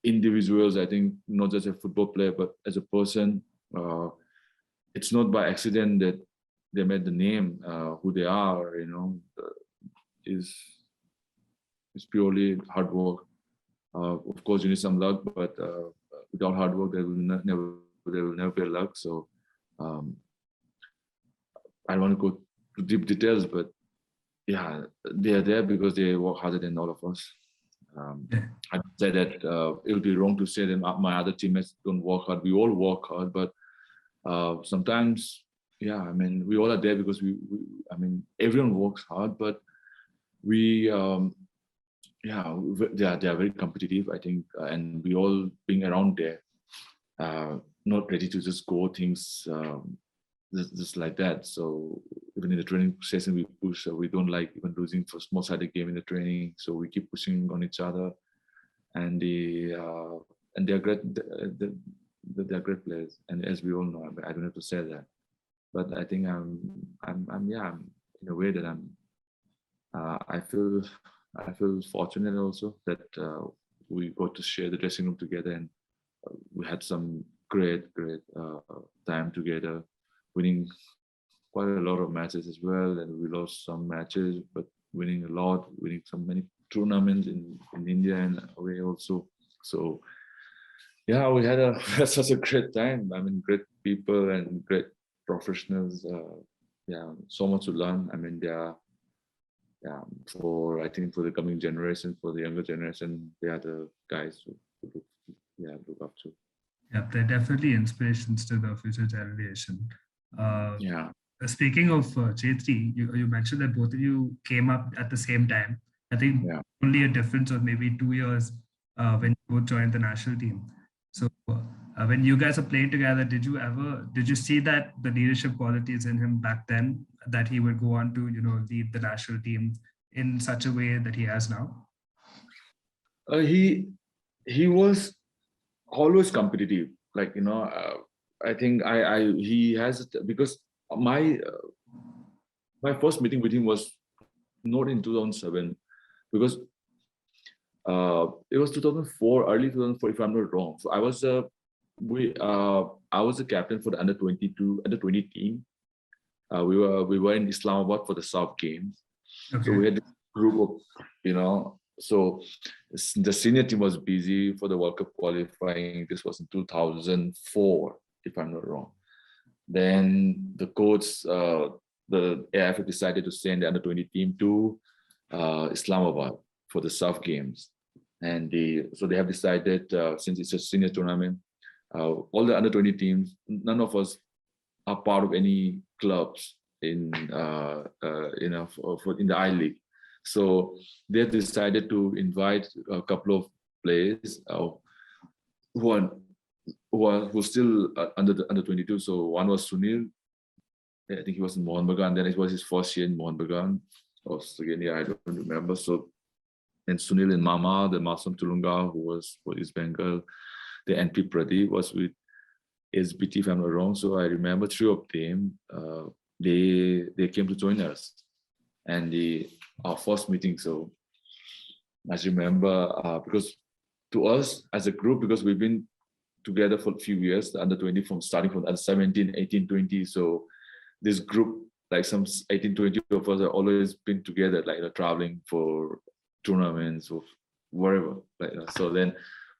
individuals. I think not just a football player, but as a person. It's not by accident that they made the name who they are. Is purely hard work. Of course, you need some luck, but without hard work, there will never be luck. So I don't want to go to deep details, but yeah, they are there because they work harder than all of us. I'd say that it would be wrong to say that my other teammates don't work hard. We all work hard, but sometimes, yeah, I mean, we all are there because everyone works hard, but they are very competitive, I think, and we all being around there, not ready to just go things just like that. So even in the training session, we push. We don't like even losing for small-sided game in the training, so we keep pushing on each other, and they're great. They're great players, and as we all know, I don't have to say that, but I think I'm in a way that I feel fortunate also that we got to share the dressing room together, and we had some great time together, winning quite a lot of matches as well, and we lost some matches, but winning a lot, winning so many tournaments in India and away also. So yeah, we had such a great time. I mean, great people and great professionals. So much to learn. I mean, I think for the coming generation, for the younger generation, they are the guys to look up to. Yeah, they're definitely inspirations to the future generation. Speaking of Chetri, you mentioned that both of you came up at the same time. I think only a difference of maybe 2 years when you both joined the national team. So when you guys are playing together, did you see that the leadership qualities in him back then, that he would go on to, lead the national team in such a way that he has now? He was always competitive. Like I think he has, because my my first meeting with him was not in 2007, because it was 2004, early 2004, if I'm not wrong. So I was a captain for the under 20 team. We were in Islamabad for the South Games. Okay. So we had this group of, so the senior team was busy for the World Cup qualifying. This was in 2004, if I'm not wrong. Then the coach, the AIF decided to send the under 20 team to Islamabad for the South Games. And so they have decided, since it's a senior tournament, all the under 20 teams, none of us are part of any clubs in the I League. So they have decided to invite a couple of players who still under 22. So one was Sunil. I think he was in Mohun Bagan. Then it was his first year in Mohun Bagan. Or second year, I don't remember. So, and Sunil and Mama, the Masum Tulunga, who was for East Bengal. The NP Pradeep was with SBT, if I'm not wrong. So I remember three of them. They came to join us, and our first meeting. So I remember because to us as a group, because we've been together for a few years, the under 20 starting from under 17, 18, 20. So this group, like some 18, 20 of us, have always been together, like traveling for tournaments or wherever. So then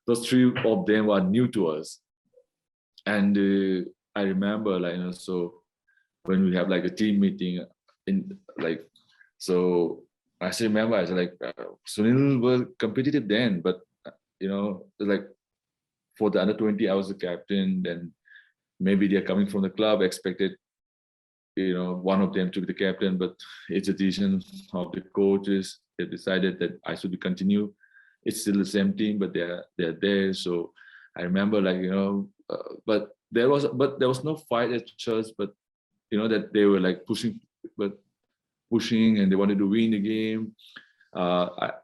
those three of them were new to us. And I remember, so when we have like a team meeting so I still remember, I was like, Sunil was competitive then, but like for the under 20, I was the captain. Then maybe they're coming from the club, expected, one of them to be the captain, but it's a decision of the coaches. They decided that I should continue. It's still the same team, but they're there. So I remember, but there was no fight at church, but that they were like pushing and they wanted to win the game.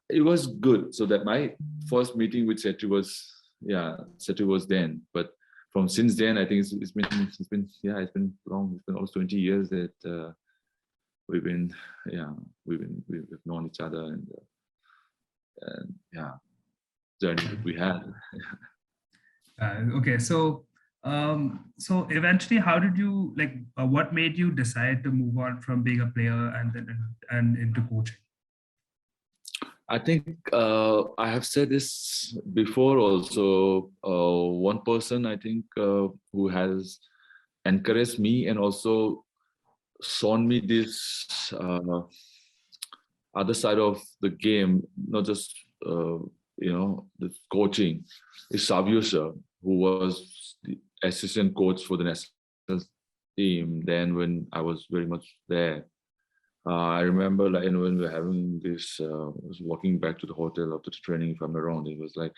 It was good. So that my first meeting with Setri was then. But from since then, I think it's been long. It's been almost 20 years that we've known each other, and journey that we had. Okay, so eventually, how did you what made you decide to move on from being a player and into coaching? I think I have said this before also. One person, I think, who has encouraged me and also shown me this other side of the game, not just the coaching, is Savio sir, who was the assistant coach for the national team then when I was very much there. I remember when we were having this, I was walking back to the hotel after the training, if I'm not wrong. It was like,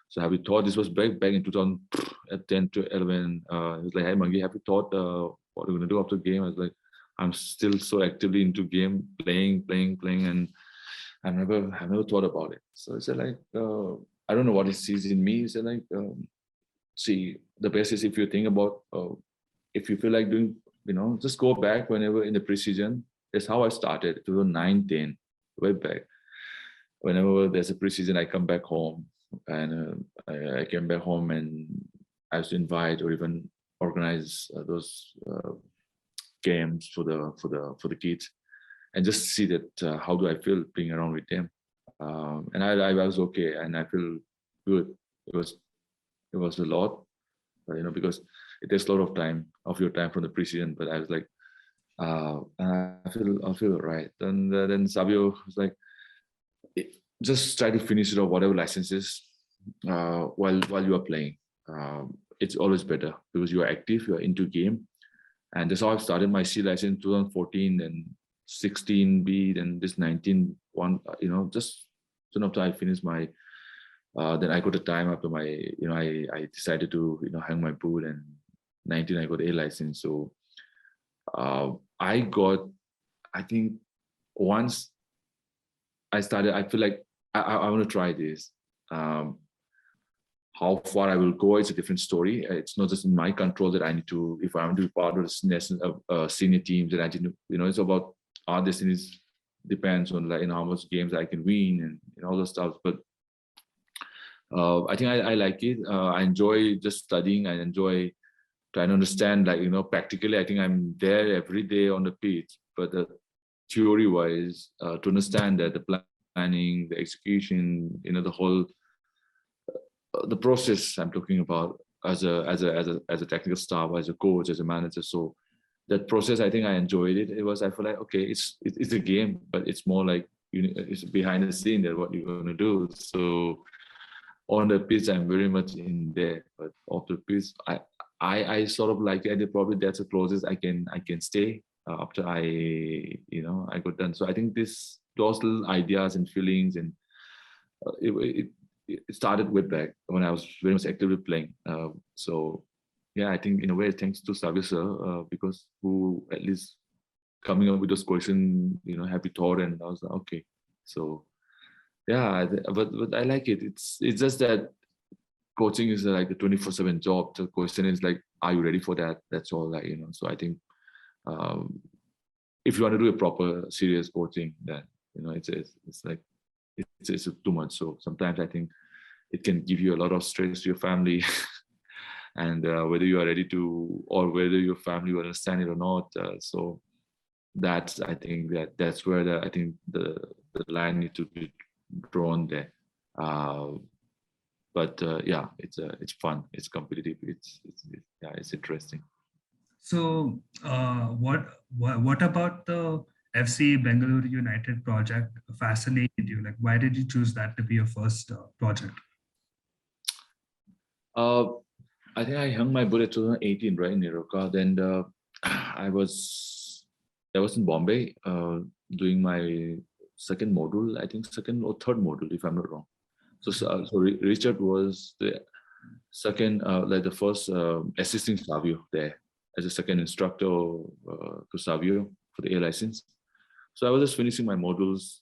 so have you thought, this was back in 2010 to 11. He was like, hey Mangi, have you thought what we're going to do after the game? I was like, I'm still so actively into game, playing, and I never thought about it. So he said I don't know what he sees in me. He said see, the best is if you think about, if you feel like doing, just go back whenever in the preseason. That's how I started, 2009, 10, way back. Whenever there's a preseason, I come back home, and I came back home and I used to invite or even organize those games for the kids, and just see that how do I feel being around with them, and I was okay, and I feel good. It was a lot, because it takes a lot of your time from the preseason. But I was like, I feel all right. Then Savio was like, just try to finish it or whatever licenses while you are playing. It's always better because you are active, you are into game, and that's how I started my C license 2014 and 16B, then this 19 one. Just soon after I finished my Then I got a time after my, I decided to, hang my boot, and 19 I got A license. So I got, I think once I started, I feel like I want to try this. Um, how far I will go is a different story. It's not just in my control that I need to, if I want to be part of the national senior teams, that I need to, it's about our destinies depends on like how much games I can win and all the stuff. But I think I like it. I enjoy just studying. I enjoy trying to understand, like, practically, I think I'm there every day on the pitch, but theory wise, to understand that the planning, the execution, the whole, the process I'm talking about as a technical staff, as a coach, as a manager. So that process, I think I enjoyed it. I feel like, okay, it's a game, but it's more like, it's behind the scene that what you're going to do. So on the pitch, I'm very much in there, but off the pitch, I sort of like it. Probably that's the closest I can stay after I got done. So I think those little ideas and feelings, and it started way back when I was very much actively playing. So yeah, I think in a way thanks to Savio sir, because who at least coming up with those questions, happy thought, and I was like, okay. So yeah, but I like it. It's just that coaching is like a 24/7 job. The question is like, are you ready for that? That's all. Like, so I think um, if you want to do a proper serious coaching, then it's like it's too much. So sometimes I think it can give you a lot of stress to your family, and whether you are ready to, or whether your family will understand it or not. So that's, I think that's where I think the line needs to be drawn there. But yeah, it's fun, it's competitive, yeah, it's interesting. So, what about the FC Bengaluru United project fascinated you? Like, why did you choose that to be your first project? Uh, I think I hung my boot at 2018, right, in Niroka. Then I was in Bombay doing my second module, I think second or third module, if I'm not wrong. So Richard was the second, like the first assisting Savio there as a second instructor to Savio for the A license. So I was just finishing my modules.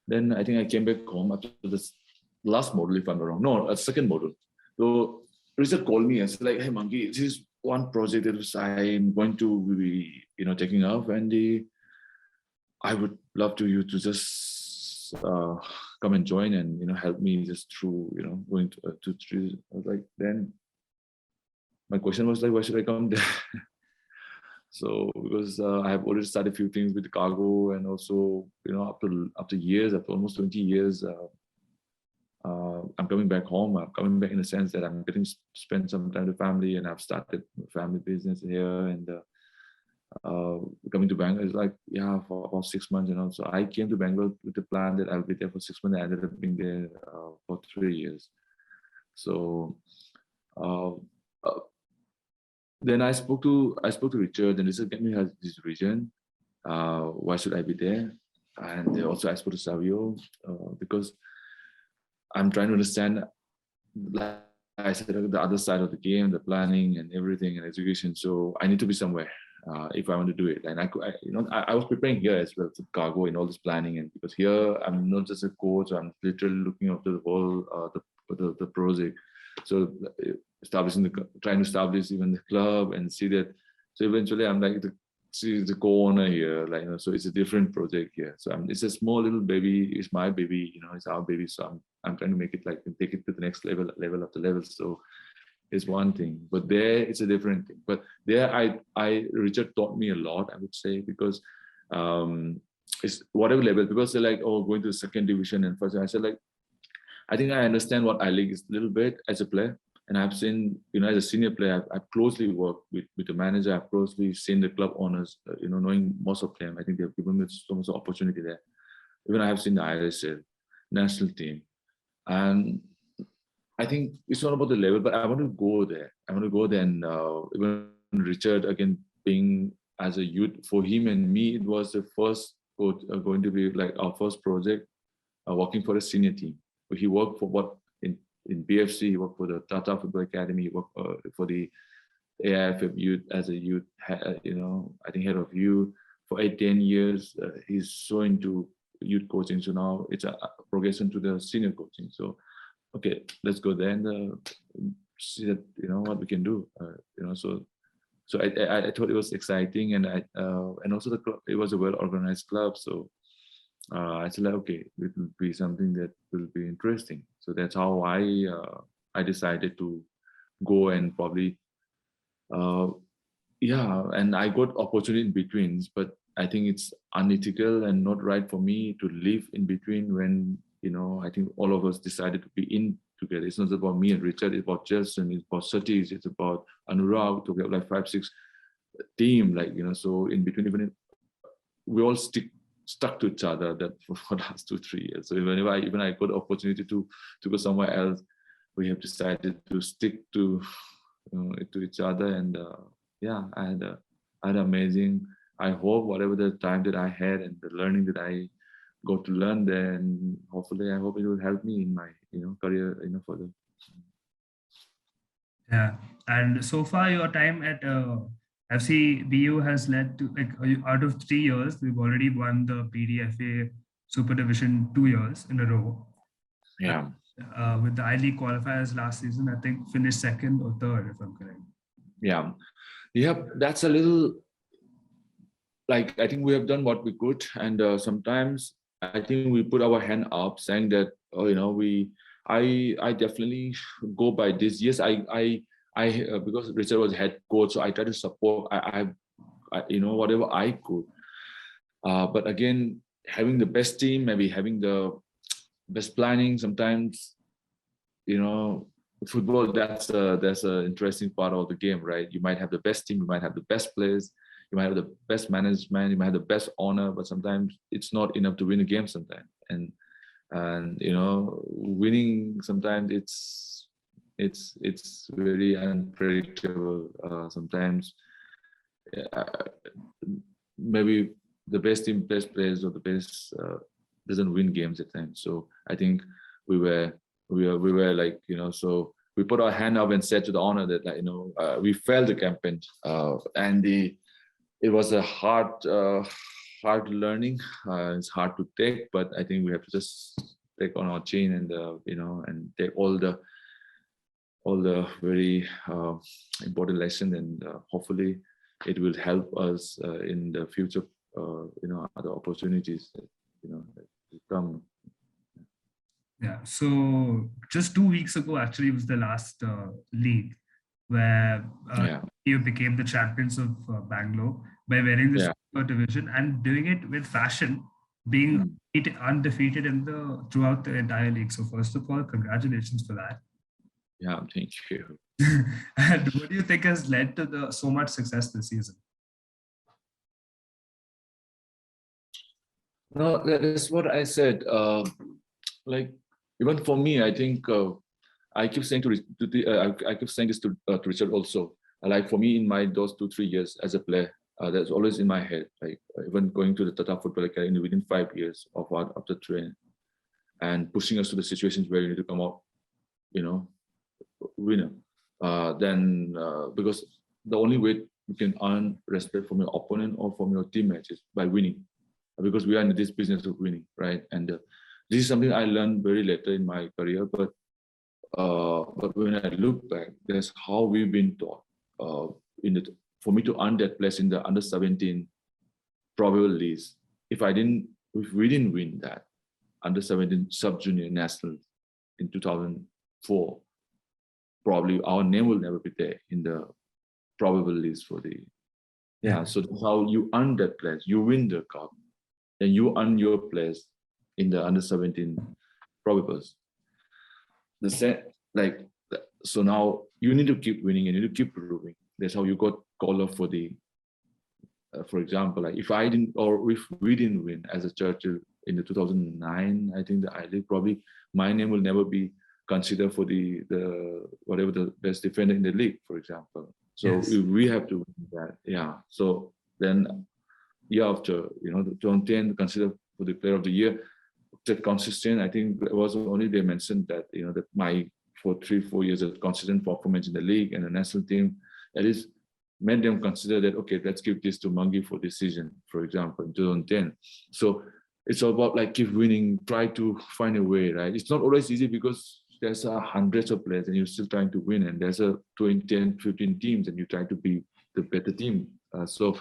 Then I think I came back home after this last module, if I'm not wrong. No, a second module. So Richard called me and said, like, hey, Monkey, this is one project that I'm going to be, taking up, and I would love you to just come and join and help me just through going to I was like, then my question was like, why should I come there? So because I have already started a few things with the cargo, and also after years, after almost 20 years, I'm coming back home. I'm coming back in the sense that I'm getting to spend some time with family, and I've started family business here, and coming to Bangalore is like, yeah, for about 6 months, So I came to Bangalore with the plan that I'll be there for 6 months. I ended up being there for 3 years. So uh, uh, then I spoke to Richard, and Richard gave me this vision. Why should I be there? And also I spoke to Savio because I'm trying to understand, like I said, the other side of the game, the planning and everything and execution. So I need to be somewhere if I want to do it. And I was preparing here as well for cargo and all this planning, and because here I'm not just a coach, I'm literally looking after the whole the project. So trying to establish even the club and see that. So eventually I'm like the co-owner here, like so it's a different project here. So it's a small little baby. It's my baby, it's our baby. So I'm trying to make it like take it to the next level of the level. So it's one thing, but there it's a different thing. But there Richard taught me a lot, I would say, because it's whatever level, because they're like, oh, going to the second division and first. I said, like, I think I understand what I-League is a little bit as a player. And I've seen, as a senior player, I've closely worked with the manager. I've closely seen the club owners, knowing most of them. I think they've given me so much opportunity there. Even I have seen the ISL national team. And I think it's not about the level, but I want to go there. I want to go there. And even Richard, again, being as a youth, for him and me, it was the first going to be like our first project, working for a senior team. He worked for in BFC, he worked for the Tata Football Academy, he worked for the AIFF youth as a youth, I think head of youth for 8-10 years. He's so into youth coaching. So now it's a progression to the senior coaching. So, okay, let's go there and see that, what we can do. So I thought it was exciting, and and also the club, it was a well-organized club. So I said, like, okay, it will be something that will be interesting. So that's how I decided to go and probably and I got opportunity in between, but I think it's unethical and not right for me to live in between when, I think all of us decided to be in together. It's not about me and Richard, it's about Justin, it's about Satish, it's about Anurag, to have like 5-6 team, so in between, even we all stuck to each other that for the last 2-3 years. So even I got the opportunity to go somewhere else, we have decided to stick to each other. And I had amazing. I hope whatever the time that I had and the learning that I got to learn there, and hopefully I hope it will help me in my career further. Yeah, and so far your time at FC BU has led to, like, out of 3 years, we've already won the BDFA Super Division 2 years in a row. Yeah. With the I-League qualifiers last season, I think finished second or third, if I'm correct. Yeah. That's a little, like, I think we have done what we could, and sometimes I think we put our hand up saying that, I definitely go by this. Yes, I because Richard was head coach, so I try to support. I whatever I could. But again, having the best team, maybe having the best planning, sometimes, football, that's a interesting part of the game, right? You might have the best team, you might have the best players, you might have the best management, you might have the best owner, but sometimes it's not enough to win a game sometimes. And winning sometimes it's very unpredictable. Sometimes maybe the best team, best players, or the best doesn't win games at times. So I think we were like, so we put our hand up and said to the owner that, like, we failed the campaign, and it was a hard learning. It's hard to take, but I think we have to just take on our chin and and take all the very important lesson, and hopefully it will help us in the future. Other opportunities that that will come. Yeah. So just 2 weeks ago, actually, was the last league where you became the champions of Bangalore by winning the Super Division and doing it with fashion, being undefeated throughout the entire league. So first of all, congratulations for that. Yeah, thank you. And what do you think has led to so much success this season? No, that's what I said. Like, even for me, I think I keep saying I keep saying this to Richard also. Like, for me, in those 2-3 years as a player, that's always in my head. Like, even going to the Tata Football Academy within 5 years of the training, and pushing us to the situations where you need to come out, winner. Then because the only way you can earn respect from your opponent or from your teammates is by winning, because we are in this business of winning, right? And this is something I learned very later in my career, but when I look back, that's how we've been taught. For me to earn that place in the under 17 probable list, if we didn't win that under 17 sub junior national in 2004, probably our name will never be there in the probable list for the So that's how you earn that place. You win the cup, then you earn your place in the under 17 probables. So now you need to keep winning and you need to keep proving. That's how you got called up for the. For example, like if we didn't win as a Churchill in the 2009, I think the I-League, probably my name will never be considered for the whatever the best defender in the league, for example. So we have to win that. So then year after, the 2010 considered for the player of the year, that consistent. I think it was only they mentioned that that my for 3-4 years of consistent performance in the league and the national team, at least made them consider that, okay, let's give this to Mangi for this season, for example, in 2010. So it's all about like keep winning, try to find a way, right? It's not always easy because there's hundreds of players and you're still trying to win, and there's a 20, 10, 15 teams and you try to be the better team. So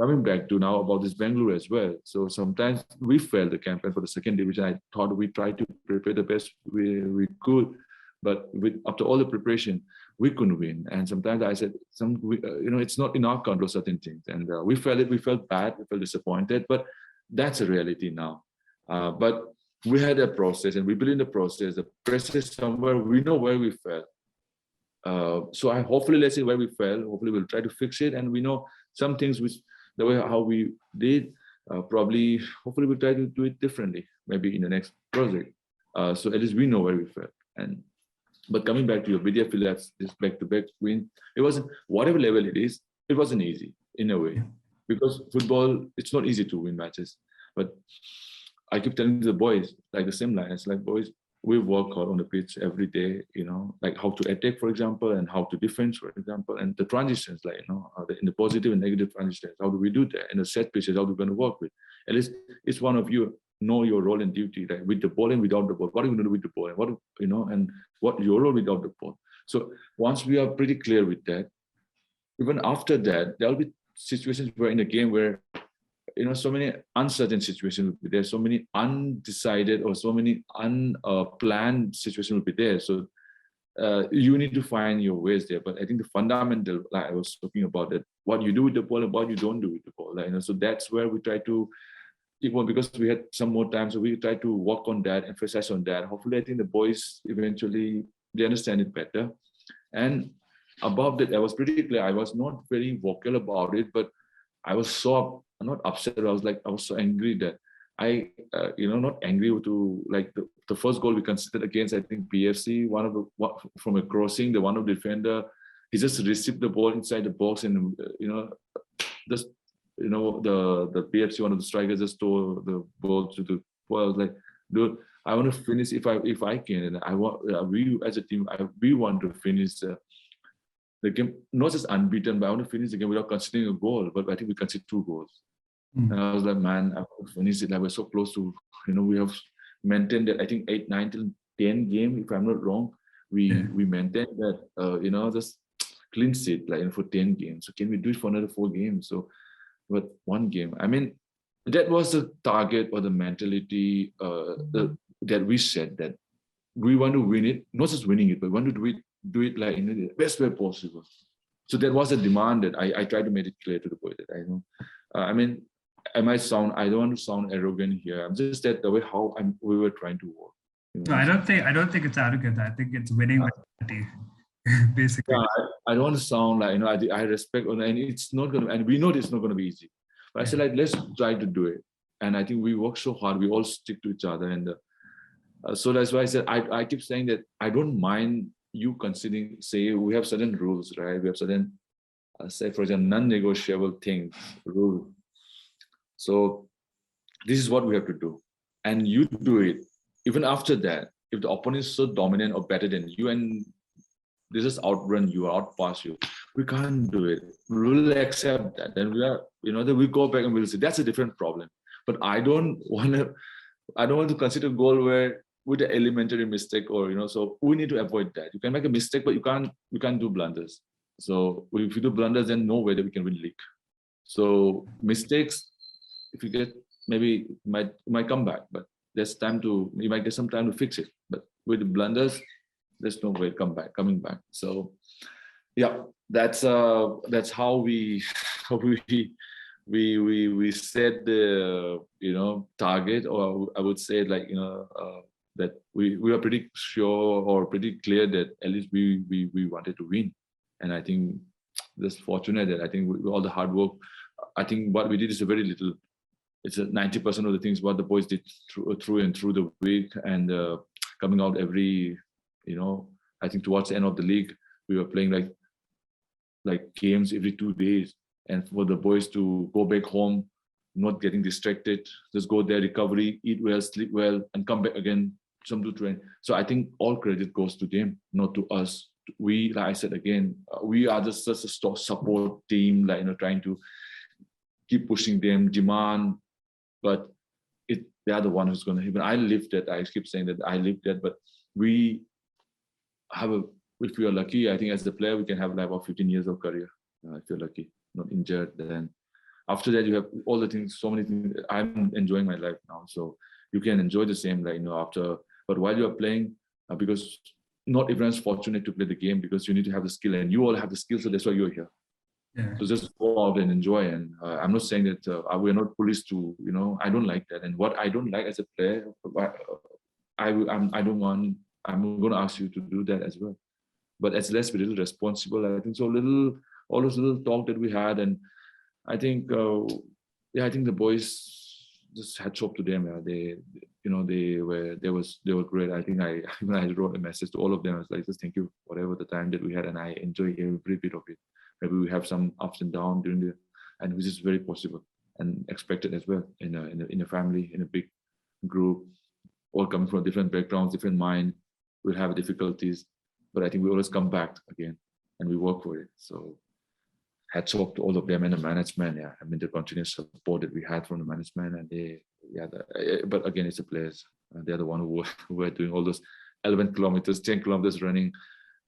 coming back to now about this Bengaluru as well. So sometimes we failed the campaign for the second division. I thought we tried to prepare the best we could, but after all the preparation, we couldn't win. And sometimes I said, it's not in our control, certain things. And we felt it, we felt bad, we felt disappointed, but that's a reality now. But we had a process and we believe in the process. The process somewhere, we know where we fell. So hopefully, let's see where we fell. Hopefully we'll try to fix it. And we know some things which, the way how we did, hopefully we'll try to do it differently, maybe in the next project. So at least we know where we fell. But coming back to your video, I feel that's this back-to-back win. It wasn't, whatever level it is, it wasn't easy in a way. Because football, it's not easy to win matches. But I keep telling the boys, like the same line, it's like, boys, we work hard on the pitch every day, like how to attack, for example, and how to defend, for example, and the transitions, like, in the positive and negative transitions, how do we do that? And the set pieces, how are we going to work with? At least it's one of you know your role and duty, like with the ball and without the ball. What are you going to do with the ball? And what, and what your role without the ball. So once we are pretty clear with that, even after that, there'll be situations where in a game where, so many uncertain situations will be there, so many undecided or so many unplanned situations will be there. So you need to find your ways there. But I think the fundamental, like I was talking about, that what you do with the ball and what you don't do with the ball. Like, so that's where we try to, because we had some more time, so we try to work on that, emphasize on that. Hopefully, I think the boys eventually, they understand it better. And above that, I was pretty clear. I was not very vocal about it, but I was so, not upset, I was so angry that I, not angry to, like the first goal we considered against, I think, PFC, from a crossing, one of the defender, he just received the ball inside the box and, just, the PFC, one of the strikers just threw the ball to the ball. I was like, dude, I want to finish if I can. And I want, we as a team, we want to finish the game, not just unbeaten, but I want to finish the game without conceding a goal. But I think we conceded 2 goals. And I was like, man, I want to finish it. Like, we're so close to, we have maintained that, I think 8, 9 till 10 game, if I'm not wrong. We maintained that, just clean sheet, like, for 10 games. So can we do it for another 4 games? So, but 1 game. I mean, that was the target or the mentality that we said, that we want to win it, not just winning it, but we want to do it like in the best way possible. So that was a demand that I tried to make it clear to the boys that I know. I mean, I don't want to sound arrogant here. I'm just that the way how we were trying to work. No, I don't think it's arrogant. I think it's winning mentality, basically. Yeah, I don't want to sound like, I respect, and it's not going to, and we know it's not going to be easy. But I said, like, let's try to do it. And I think we work so hard. We all stick to each other. And so that's why I said, I keep saying that I don't mind you considering, say, we have certain rules, right? We have certain, say, for example, non-negotiable things, rule. So this is what we have to do. And you do it. Even after that, if the opponent is so dominant or better than you and this is outrun you, outpass you, we can't do it. We'll accept that. Then we are, then we go back and we'll say that's a different problem. But I don't want to consider a goal where with an elementary mistake or, so we need to avoid that. You can make a mistake, but you can't do blunders. So if you do blunders, then no way that we can win league. So mistakes, if you get, maybe might come back, but you might get some time to fix it. But with the blunders, there's no way coming back. So yeah, that's how we set the target, or I would say, like, that we are pretty sure or pretty clear that at least we wanted to win. And I think just fortunate that I think with all the hard work, I think what we did is a very little. It's 90% of the things what the boys did through and through the week, and coming out every, I think towards the end of the league, we were playing like games every 2 days, and for the boys to go back home, not getting distracted, just go there, recovery, eat well, sleep well, and come back again some do train. So I think all credit goes to them, not to us. We, like I said again, we are just a support team, like, trying to keep pushing them, demand, but they are the one who's going to. Even I live that. I keep saying that I live that, but we have a. If we are lucky, I think as a player we can have like about 15 years of career. If you're lucky, not injured, then after that you have all the things, so many things. I'm enjoying my life now, so you can enjoy the same, like, after. But while you're playing, because not everyone's fortunate to play the game, because you need to have the skill, and you all have the skill, so that's why you're here. Yeah. So just go out and enjoy. And I'm not saying that we're not police to, I don't like that. And what I don't like as a player, I don't want. I'm going to ask you to do that as well. But let's be a little responsible. I think so. All those little talk that we had, and I think, I think the boys, just hats off to them. Yeah. They were great. I think I wrote a message to all of them. I was like, just thank you whatever the time that we had, and I enjoy every bit of it. Maybe we have some ups and downs during and which is very possible and expected as well in a family, in a big group, all coming from different backgrounds, different mind. We'll have difficulties, but I think we always come back again and we work for it. So hats off to all of them and the management. Yeah, I mean the continuous support that we had from the management, and but again, it's the players. They're the one who were doing all those 11 kilometers, 10 kilometers running,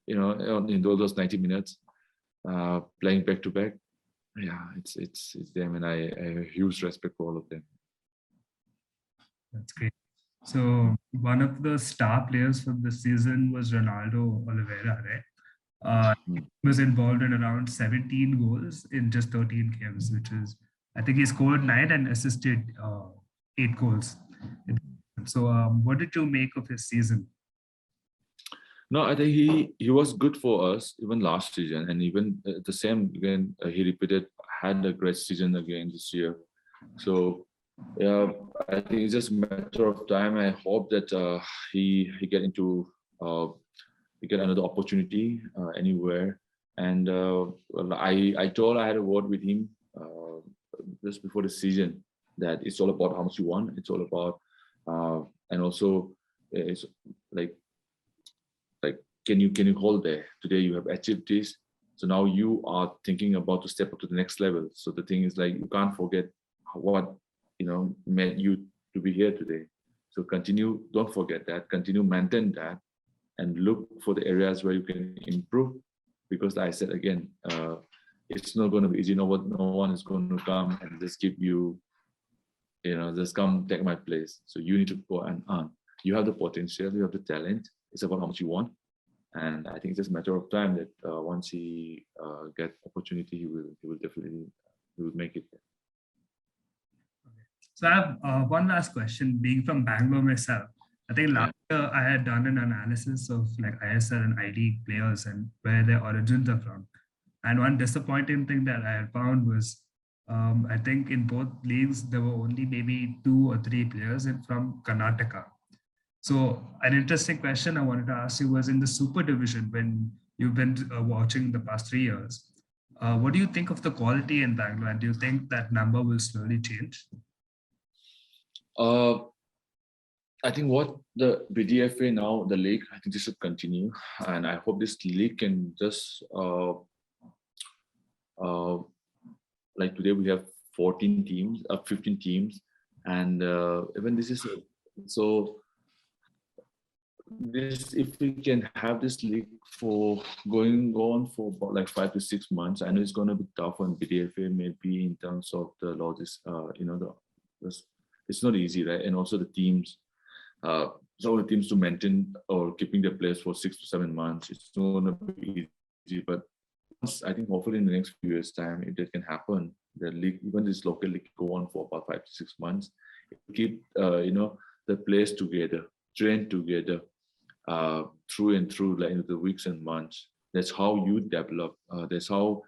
in all those 90 minutes, playing back to back. Yeah, it's them, and I have huge respect for all of them. That's great. So one of the star players from the season was Ronaldo Oliveira, right? He was involved in around 17 goals in just 13 games, which is, I think he scored 9 and assisted 8 goals. So what did you make of his season? No, I think he was good for us even last season, and even the same again. He had a great season again this year. So yeah, I think it's just a matter of time. I hope that he get into he get another opportunity anywhere. And I had a word with him just before the season that it's all about how much you want. It's all about and also it's like can you hold there? Today you have achieved this, so now you are thinking about to step up to the next level. So the thing is, like, you can't forget what made you to be here today. So continue, don't forget that, continue, maintain that, and look for the areas where you can improve, because I said again, it's not going to be easy. No one is going to come and just give you, just come take my place. So you need to go and earn. You have the potential, you have the talent. It's about how much you want. And I think it's just a matter of time that once he get opportunity, he will definitely make it. So I have one last question. Being from Bangalore myself, I think last year I had done an analysis of like ISL and ID players and where their origins are from. And one disappointing thing that I had found was, I think in both leagues there were only maybe 2 or 3 players from Karnataka. So an interesting question I wanted to ask you was, in the Super Division, when you've been watching the past 3 years, what do you think of the quality in Bangalore? And do you think that number will slowly change? I think what the BDFA now, the league, I think this should continue. And I hope this league can just, like today we have 14 teams, 15 teams. And even this is, so this, if we can have this league for going on for about like 5 to 6 months, I know it's going to be tough on BDFA, maybe in terms of the logistics, it's not easy, right? And also the teams, so the teams to maintain or keeping their players for 6 to 7 months, it's not going to be easy. But I think hopefully in the next few years' time, if that can happen, the league, even this local league, go on for about 5 to 6 months, keep the players together, train together through and through, like the weeks and months. That's how you develop. That's how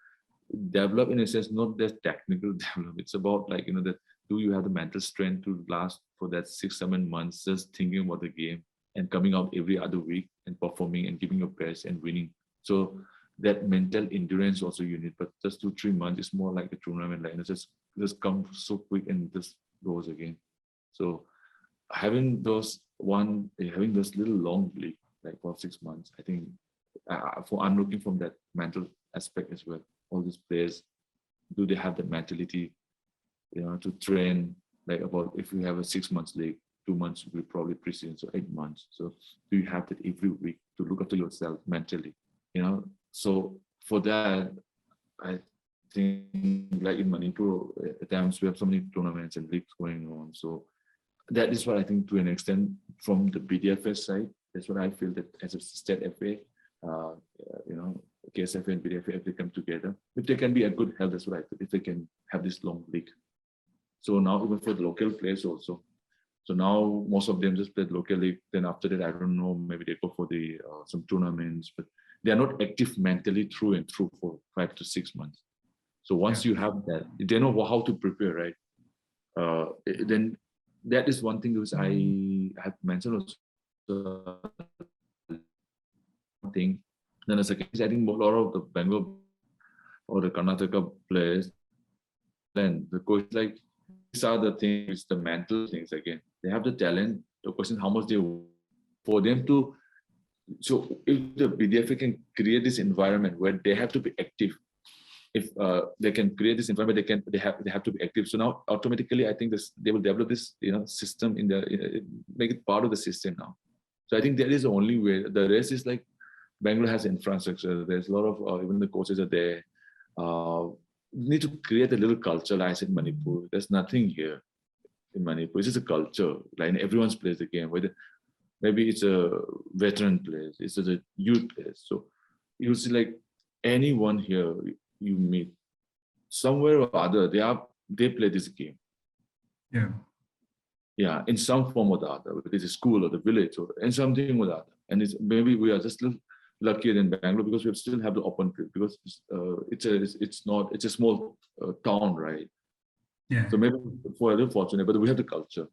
develop, in a sense, not that technical develop. It's about like that. Do you have the mental strength to last for that 6, 7 months, just thinking about the game and coming out every other week and performing and giving your best and winning? So that mental endurance also you need. But just 2, 3 months is more like a tournament, like just come so quick and just goes again. So having those having this little long league like for 6 months. I think I'm looking from that mental aspect as well. All these players, do they have the mentality, to train like about if you have a 6 months league, 2 months will probably preseason, so 8 months. So do you have that every week to look after yourself mentally? So for that, I think like in Manipur, at times we have so many tournaments and leagues going on. So that is what I think to an extent from the BDFS side. That's what I feel that as a state FA, uh, KSFA and BDFA, if they come together, if they can be a good help, that's what I feel, if they can have this long league. So now even for the local players also. So now most of them just play the local league. Then after that, I don't know, maybe they go for the some tournaments, but they are not active mentally through and through for 5 to 6 months. So once you have that, they know how to prepare, right? Then that is one thing which I have mentioned also. Thing. Then the second is I think a lot of the Bangalore or the Karnataka players, then the coach like these are the things, the mental things again. They have the talent. The question is how much they for them to. So if the BDFA can create this environment where they have to be active, if they can create this environment, they have to be active. So now automatically, I think they will develop this system make it part of the system now. So I think that is the only way. The rest is like Bangalore has infrastructure. There's a lot of even the coaches are there. You need to create a little culture. Like I said, Manipur. There's nothing here in Manipur. It's just a culture. Like everyone's plays the game. Whether maybe it's a veteran place, it's a youth place. So you see like anyone here you meet somewhere or other, they play this game. Yeah, in some form or the other, whether it's a school or the village or and something or the other. And maybe we are just a little luckier than Bangalore because we still have the open field because it's a small town, right? Yeah. So maybe for a little fortunate, but we have the culture.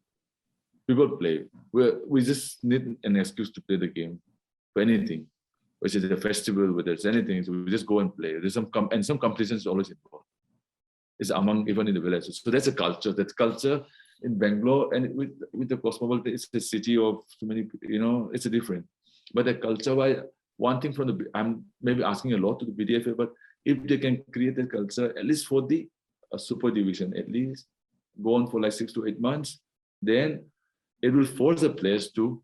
People play. We just need an excuse to play the game for anything, which is a festival, whether it's anything. So we just go and play. There's some competition is always involved. It's among even in the villages. So that's a culture. That's culture in Bangalore, and with the cosmopolitan, it's a city of too many. It's a different. But the culture-wise, one thing I'm maybe asking a lot to the BDFA, but if they can create a culture, at least for the super division, at least go on for like 6 to 8 months, then it will force the players to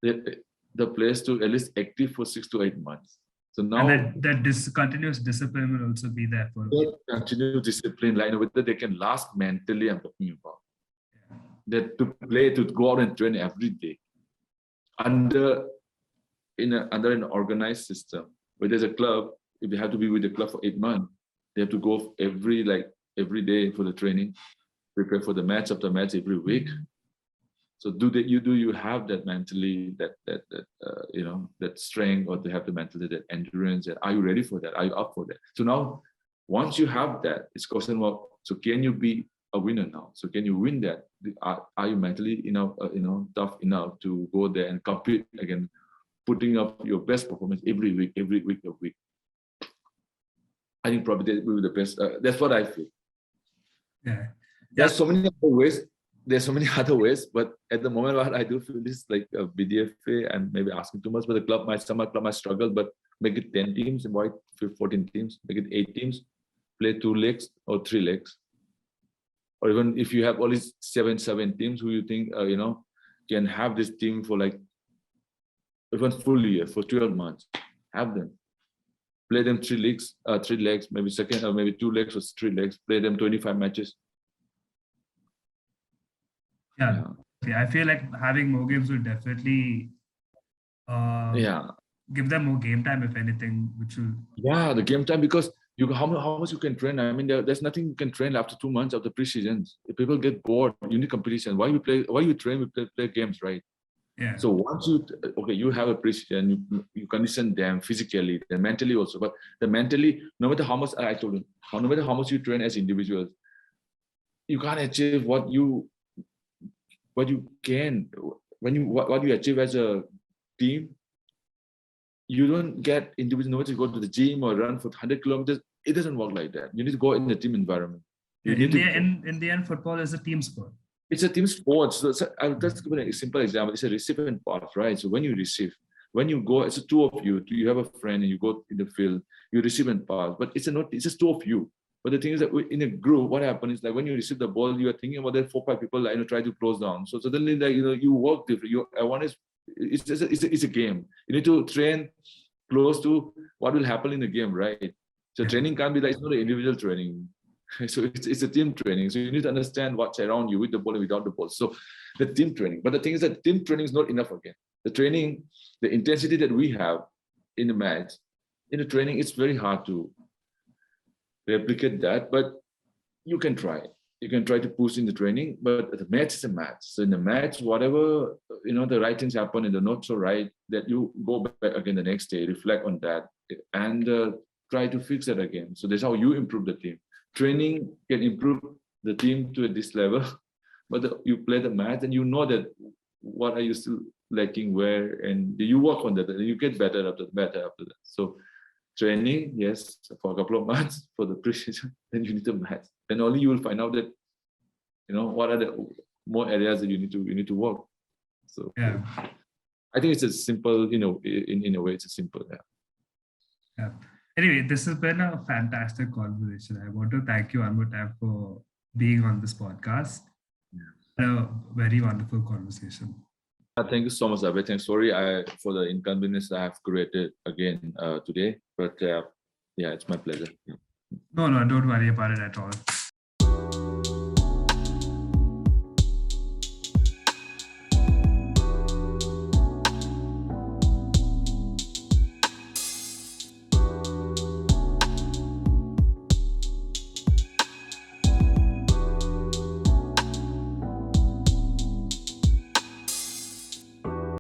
at least active for 6 to 8 months. So now and that continuous discipline will also be there for continuous discipline, like whether they can last mentally. I'm talking about that to go out and train every day under an organized system. Where there's a club, if they have to be with the club for 8 months, they have to go every day for the training, prepare for the match after match every week. So do you have that mentally, that strength, or they have the mentally, that endurance? That are you ready for that? Are you up for that? So now, once you have that, it's question about, so can you be a winner now? So can you win that? Are you mentally tough enough to go there and compete again, putting up your best performance every week a week? I think probably that will be the best. That's what I feel. Yeah. There's so many other ways. There's so many other ways, but at the moment, what I do feel is like a BDFA and maybe asking too much. But the club might struggle, but make it 10 teams, invite 14 teams, make it 8 teams, play 2 legs or 3 legs, or even if you have only 7 teams who you think can have this team for like even full year for 12 months, have them. Play them 3 legs, maybe second or maybe 2 legs or 3 legs. Play them 25 matches. Yeah. I feel like having more games will definitely give them more game time, if anything, which will. Yeah, the game time, because how much you can train. I mean, there's nothing you can train after 2 months of the preseasons. If people get bored, you need competition. Why you train? We play games, right? Yeah. So once you have a preseason, you condition them physically and mentally also. But the mentally, no matter how much no matter how much you train as individuals, you can't achieve what you can what you achieve as a team. You don't get individual. No matter you go to the gym or run for 100 kilometers, it doesn't work like that. You need to go in the team environment. In the end, football is a team sport. it's a team sport. So I'll just give a simple example. It's a receive and pass, right? So when you receive, when you go, it's a two of you. You have a friend and you go in the field, you receive and pass. But it's just two of you. But the thing is that in a group, what happens is like when you receive the ball, you are thinking about that 4-5 people, like, try to close down. So suddenly, like, you work different. One is it's just it's a game. You need to train close to what will happen in the game, right? So training can't be like, it's not an individual training. So it's a team training. So you need to understand what's around you with the ball and without the ball. So the team training. But the thing is that team training is not enough again. The training, the intensity that we have in the match, in the training, it's very hard to replicate that. But you can try. You can try to push in the training, but the match is a match. So in the match, whatever, the right things happen and the not so right, that you go back again the next day, reflect on that, and try to fix that again. So that's how you improve the team. Training can improve the team to this level, but you play the match and you know that what are you still lacking where, and you work on that and you get better after that. So training, yes, for a couple of months for the preseason, then you need a match. Then only you will find out that, what are the more areas that you need to work. So Yeah. I think it's a simple, in a way, it's a simple. Yeah. Anyway, this has been a fantastic conversation. I want to thank you one more time for being on this podcast. A very wonderful conversation. Thank you so much, Abhay. Thanks. Sorry for the inconvenience I have created again today, but yeah, it's my pleasure. No, don't worry about it at all.